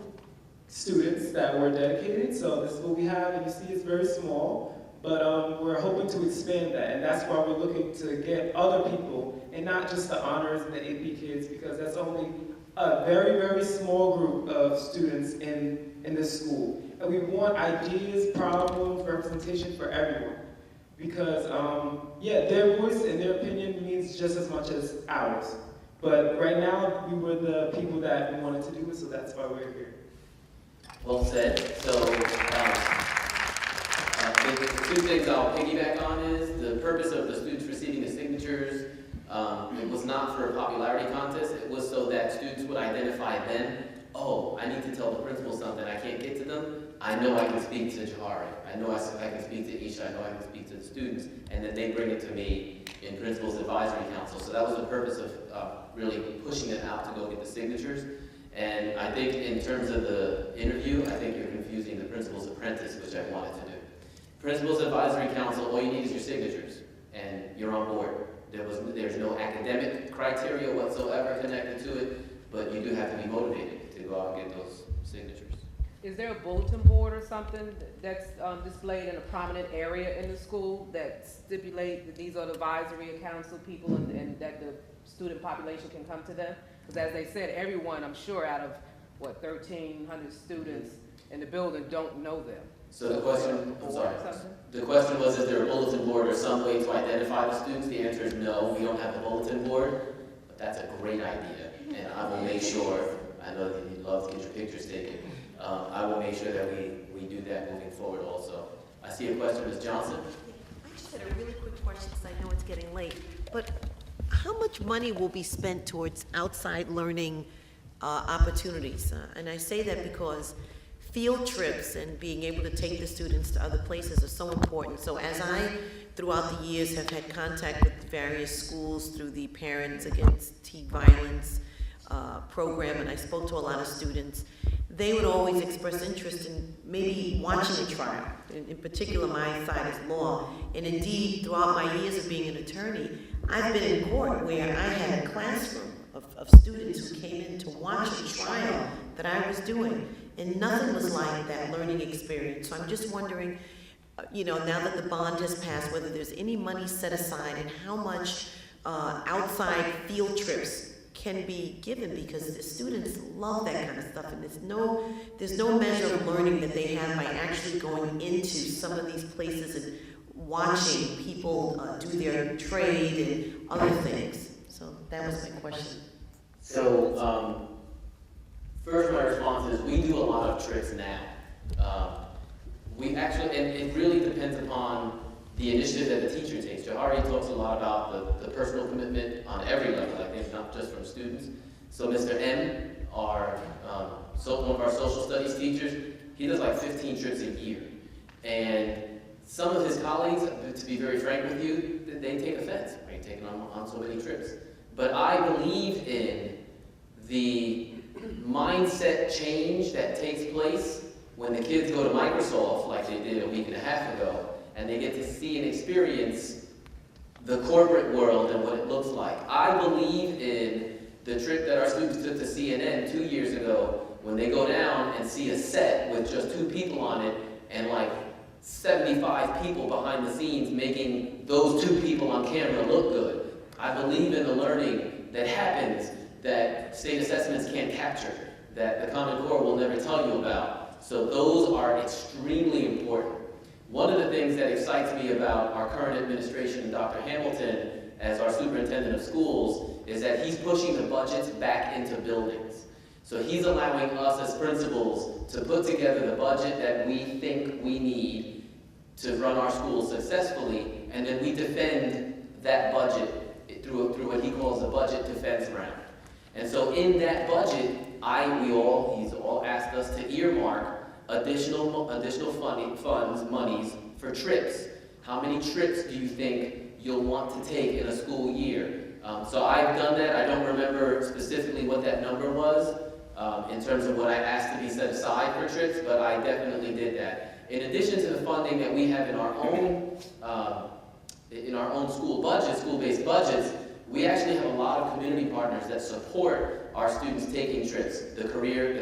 students that were dedicated, so this is what we have, and you see it's very small, but we're hoping to expand that, and that's why we're looking to get other people, and not just the honors and the AP kids, because that's only a very, very small group of students in this school. And we want ideas, problems, representation for everyone. Because, yeah, their voice and their opinion means just as much as ours. But right now, we were the people that wanted to do it, so that's why we're here. Well said. So, the two things I'll piggyback on is the purpose of the students receiving the signatures. It was not for a popularity contest. It was so that students would identify them. Oh, I need to tell the principal something. I can't get to them. I know I can speak to Jahari. I know I can speak to Isha. I know I can speak to the students. And then they bring it to me in Principal's Advisory Council. So that was the purpose of really pushing it out to go get the signatures. And I think in terms of the interview, I think you're confusing the principal's apprentice, which I wanted to do. Principal's Advisory Council, all you need is your signatures, and you're on board. There's no academic criteria whatsoever connected to it, but you do have to be motivated to go out and get those signatures. Is there a bulletin board or something that's displayed in a prominent area in the school that stipulate that these are the advisory council people and that the student population can come to them? Because as they said, everyone, I'm sure, out of, 1,300 students in the building don't know them. So the question, I'm sorry, the question was, is there a bulletin board or some way to identify the students? The answer is no, we don't have a bulletin board, but that's a great idea. And I will make sure, I know that you'd love to get your pictures taken, I will make sure that we do that moving forward also. I see a question, Ms. Johnson. I just had a really quick question, because I know it's getting late, but how much money will be spent towards outside learning opportunities? And I say that because field trips and being able to take the students to other places are so important. So as I, throughout the years, have had contact with various schools through the Parents Against Teen Violence program, and I spoke to a lot of students, they would always express interest in maybe watching a trial. In particular, my side is law. And indeed, throughout my years of being an attorney, I've been in court where I had a classroom of students who came in to watch a trial that I was doing. And nothing was like that learning experience. So I'm just wondering, now that the bond has passed, whether there's any money set aside and how much outside field trips can be given, because the students love that kind of stuff, and there's no measure of learning that they have by actually going into some of these places and watching people do their trade and other things. So that was my question. So, first my response is we do a lot of trips now. We actually, and it really depends upon the initiative that the teacher takes. Johari talks a lot about the personal commitment on every level, I think, not just from students. So Mr. M, one of our social studies teachers, he does like 15 trips a year. And some of his colleagues, to be very frank with you, they take offense, right, taking on so many trips. But I believe in the mindset change that takes place when the kids go to Microsoft, like they did a week and a half ago, and they get to see and experience the corporate world and what it looks like. I believe in the trip that our students took to CNN 2 years ago, when they go down and see a set with just 2 people on it and like 75 people behind the scenes making those 2 people on camera look good. I believe in the learning that happens that state assessments can't capture, that the Common Core will never tell you about. So those are extremely important. One of the things that excites me about our current administration and Dr. Hamilton as our superintendent of schools is that he's pushing the budgets back into buildings. So he's allowing us as principals to put together the budget that we think we need to run our schools successfully, and then we defend that budget through what he calls the budget defense round. And so in that budget, he's all asked us to earmark additional monies for trips. How many trips do you think you'll want to take in a school year? So I've done that. I don't remember specifically what that number was in terms of what I asked to be set aside for trips, but I definitely did that. In addition to the funding that we have in our own school budget, school-based budgets, we actually have a lot of community partners that support our students taking trips. The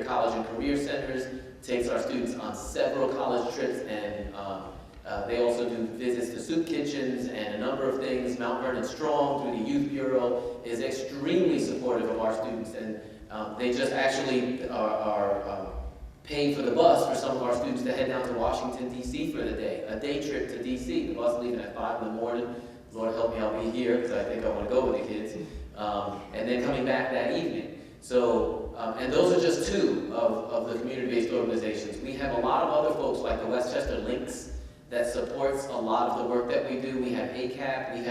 college and career centers takes our students on several college trips, and they also do visits to soup kitchens and a number of things. Mount Vernon Strong, through the Youth Bureau, is extremely supportive of our students, and they just actually are paying for the bus for some of our students to head down to Washington, D.C. for the day, a day trip to D.C. The bus leaving at 5 in the morning. Lord help me, I'll be here, because I think I want to go with the kids. And then coming back that evening. So, and those are just 2 of the community-based organizations. We have a lot of other folks like the Westchester Links that supports a lot of the work that we do. We have ACAP,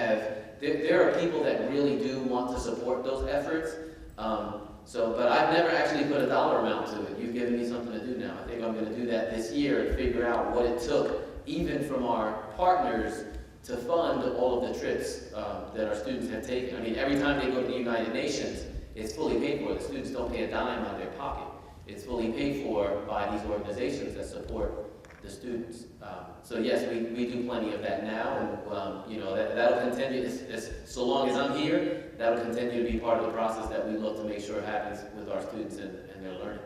there are people that really do want to support those efforts. But I've never actually put a dollar amount to it. You've given me something to do now. I think I'm going to do that this year and figure out what it took, even from our partners, to fund all of the trips that our students have taken. I mean, every time they go to the United Nations, it's fully paid for. The students don't pay a dime out of their pocket. It's fully paid for by these organizations that support the students. So yes, we do plenty of that now, and you know, that'll continue, so long as I'm here, that'll continue to be part of the process that we look to make sure happens with our students and their learning.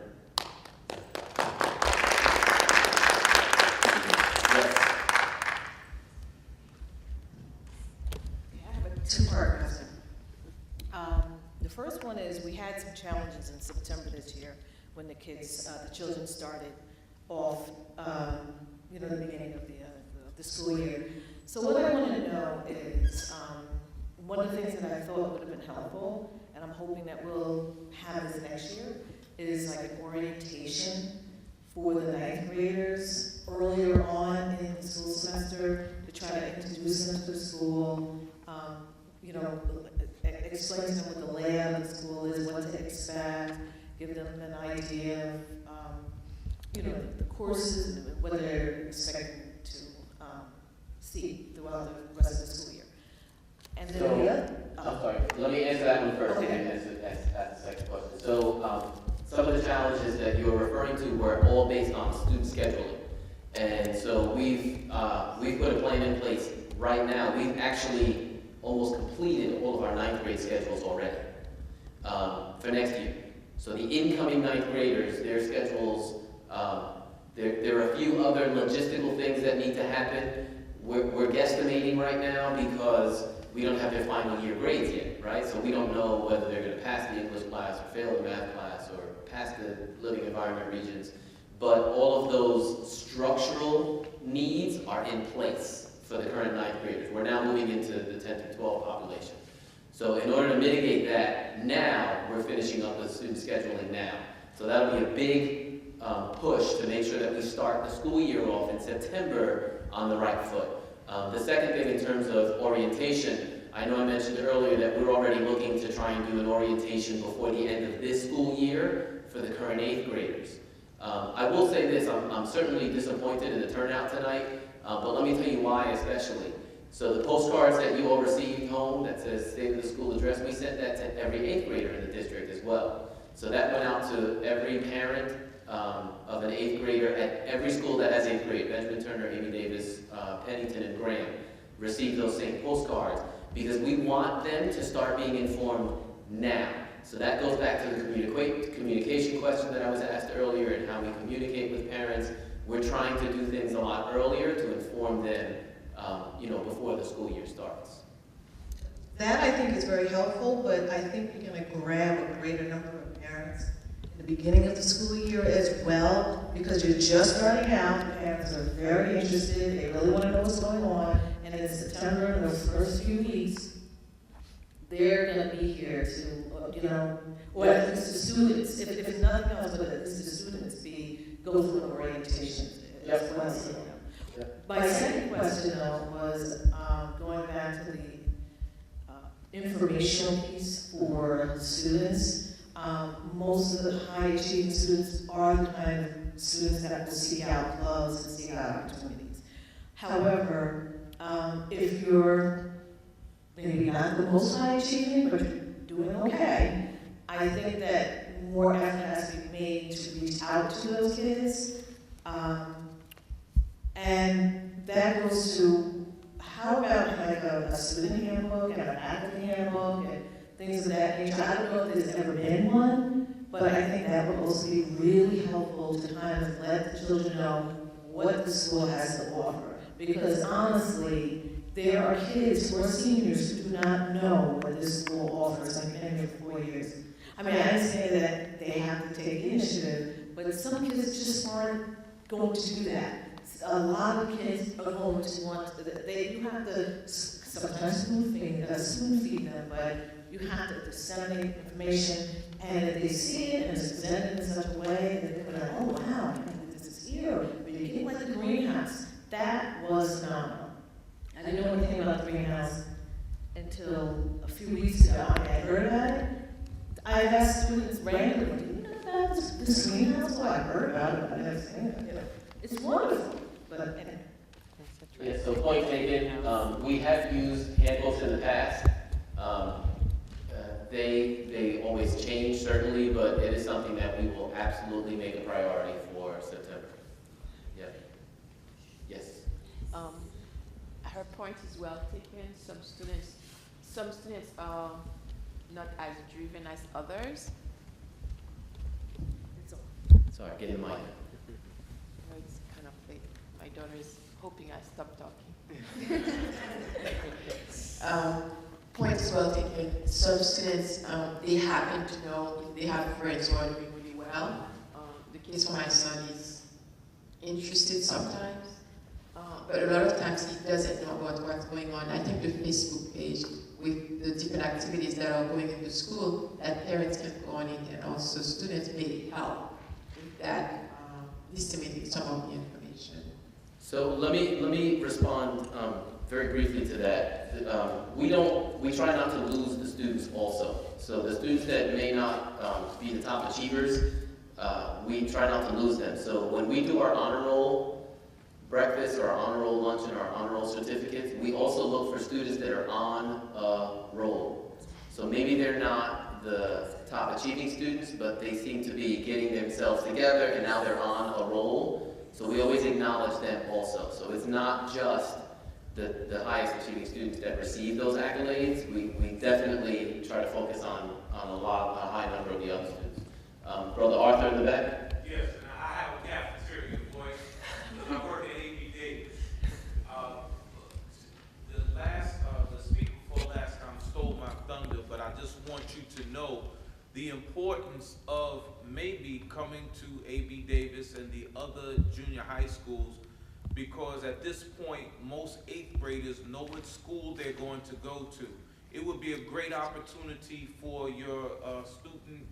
I have a two-part question. The first one is we had some challenges in September this year when the children started off, the beginning of the school year. So what I want to know is, one of the things that I thought would have been helpful, and I'm hoping that we'll have this next year, is like an orientation for the ninth graders earlier on in the school semester to try to introduce them to the school, explain to them what the layout of the school is, what to expect, give them an idea of, the courses, and what they're expecting to see throughout the rest of the school year. And then I'm sorry, let me answer that one first, and then ask the second question. So some of the challenges that you're referring to were all based on student scheduling. And so we've put a plan in place right now. We've actually almost completed all of our ninth grade schedules already for next year. So the incoming ninth graders, their schedules, there are a few other logistical things that need to happen. We're guesstimating right now because we don't have their final year grades yet, right? So we don't know whether they're going to pass the English class or fail the math class or pass the living environment regions. But all of those structural needs are in place for the current ninth graders. We're now moving into the 10 through 12 population. So in order to mitigate that, now we're finishing up with student scheduling now. So that'll be a big push to make sure that we start the school year off in September on the right foot. The second thing in terms of orientation, I know I mentioned earlier that we're already looking to try and do an orientation before the end of this school year for the current eighth graders. I will say this, I'm certainly disappointed in the turnout tonight, but let me tell you why especially. So the postcards that you all received home that says State of the School Address, we sent that to every eighth grader in the district as well. So that went out to every parent of an eighth grader at every school that has eighth grade. Benjamin Turner, Amy Davis, Pennington, and Graham received those same postcards because we want them to start being informed now. So that goes back to the communication question that I was asked earlier and how we communicate with parents. We're trying to do things a lot earlier to inform them, before the school year starts. That I think is very helpful, but I think we're going to grab a greater number of parents in the beginning of the school year as well, because you're just starting out, parents are very interested, they really want to know what's going on, and in September, in those first few weeks, they're going to be here to, or at least the students, if nothing else, but at least the students go through an orientation as well. My second question, though, was going back to the informational piece for students. Most of the high achieving students are the kind of students that will seek out clubs and seek out opportunities. However, if you're maybe not the most high achieving, but you're doing okay, I think that more effort has to be made to reach out to those kids. And that goes to, how about like a student handbook and a faculty handbook and things of that nature? I don't know if there's ever been one, but I think that would also be really helpful to kind of let the children know what the school has to offer. Because honestly, there are kids who are seniors who do not know what this school offers, like been here for 4 years. I mean, I understand that they have to take initiative, but some kids just aren't going to do that. A lot of kids are going to want, you have to sometimes spoon feed them, but you have to disseminate information, and if they see it and it's presented in such a way that they're like, oh wow, this is here, but you get like the greenhouse. That was phenomenal. I didn't know anything about the greenhouse until a few weeks ago. I had heard about it. I've asked students randomly, do you know about this greenhouse? Well, I heard about it, but I've never seen it. It's wonderful. But anyway. Yeah, so point taken. We have used handbooks in the past. They always change, certainly, but it is something that we will absolutely make a priority for September. Yeah. Yes. Her point is well taken. Some students are not as driven as others. Sorry, get in mind. It's kind of late. My daughter is hoping I stop talking. Point is well taken. Some students, they happen to know if they have friends who are doing really well. The case for my son is interested sometimes, but a lot of times he doesn't know about what's going on. I think the Facebook page with the different activities that are going in the school, that parents can go on it, and also students may help with that, disseminating some of the information. So let me respond very briefly to that. We try not to lose the students also. So the students that may not be the top achievers, we try not to lose them. So when we do our honor roll breakfast or our honor roll lunch and our honor roll certificates, we also look for students that are on a roll. So maybe they're not the top achieving students, but they seem to be getting themselves together and now they're on a roll. So we always acknowledge them also. So it's not just the highest achieving students that receive those accolades. We definitely try to focus on a high number of the other students. Brother Arthur in the back. Yes, and I have a cafeteria, boy. I work at AB Davis. The speaker before last time stole my thunder, but I just want you to know the importance of maybe coming to AB Davis and the other junior high schools, because at this point, most 8th graders know what school they're going to go to. It would be a great opportunity for your student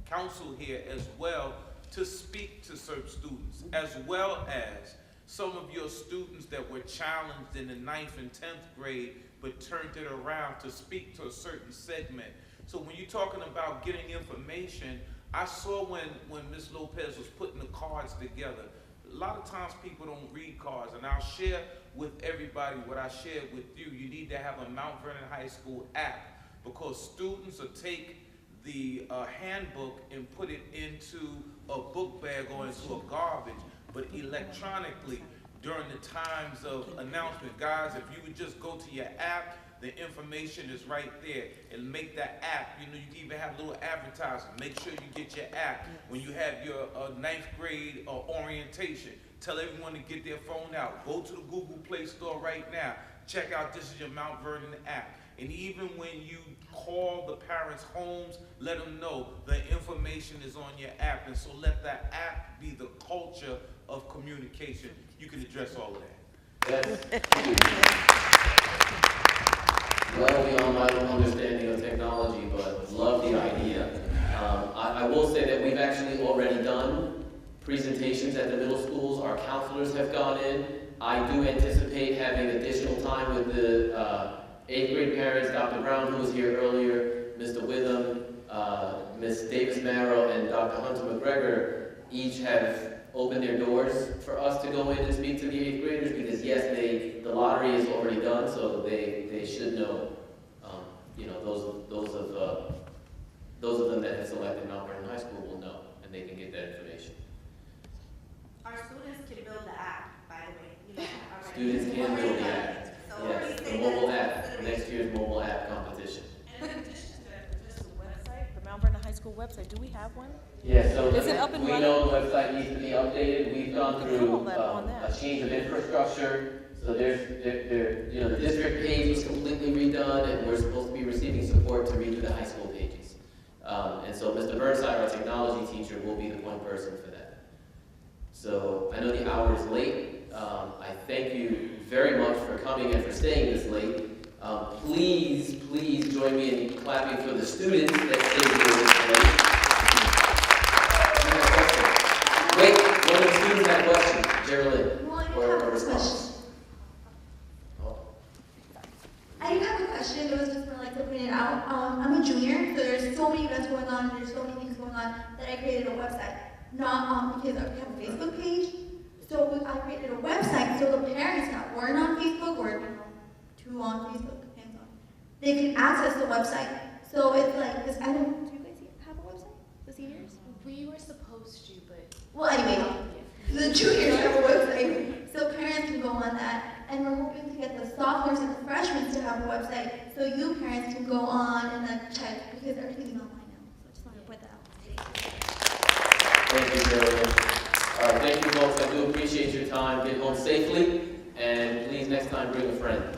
council here as well to speak to certain students, as well as some of your students that were challenged in the 9th and 10th grade but turned it around to speak to a certain segment. So when you're talking about getting information, I saw when Ms. Lopez was putting the cards together, a lot of times people don't read cards, and I'll share with everybody what I shared with you. You need to have a Mount Vernon High School app, because students will take the handbook and put it into a book bag or into a garbage, but electronically during the times of announcement. Guys, if you would just go to your app, the information is right there, and make that app, you can even have little advertisements. Make sure you get your app. When you have your 9th grade orientation, tell everyone to get their phone out. Go to the Google Play Store right now. Check out, this is your Mount Vernon app. And even when you call the parents' homes, let them know the information is on your app. And so let that app be the culture of communication. You can address all of that. Well beyond my understanding of technology, but love the idea. I will say that we've actually already done presentations at the middle schools. Our counselors have gone in. I do anticipate having additional time with the 8th grade parents, Dr. Brown, who was here earlier, Mr. Witham, Ms. Davis-Marrow, and Dr. Hunter McGregor each have opened their doors for us to go in and speak to the 8th graders, because yes, the lottery is already done, so they should know. Those of them that have selected Mount Vernon High School will know, and they can get that information. Our students can build the app, by the way. Students can build the app. Yes, the mobile app, next year's mobile app competition. And in addition to that, just the website, the Mount Vernon High School website, do we have one? Yeah, so is it up and we running? know the website needs to be updated. We've gone through a change of infrastructure. So the district page was completely redone, and we're supposed to be receiving support to redo the high school pages. And so Mr. Burnside, our technology teacher, will be the point person for that. So I know the hour is late. I thank you very much for coming and for staying this late. Please join me in clapping for the students that stayed here this late. Wait, one of the students had a question. Geraldine, or a response. I do have a question. It was just more like to point it out. I'm a junior, so there's so many events going on, there's so many things going on that I created a website. Not because we have a Facebook page. So I created a website so the parents that weren't on Facebook or too on Facebook, hands on, they can access the website So it's like, this, I don't, do you guys have a website, the seniors? We were supposed to, but. Well, anyway, the juniors have a website, so parents can go on that. And we're hoping to get the sophomores and the freshmen to have a website, so you parents can go on and like check, because everything's online now. So I just wanted to put that out. Thank you, Geraldine. Thank you folks, I do appreciate your time. Get home safely, and please next time bring a friend.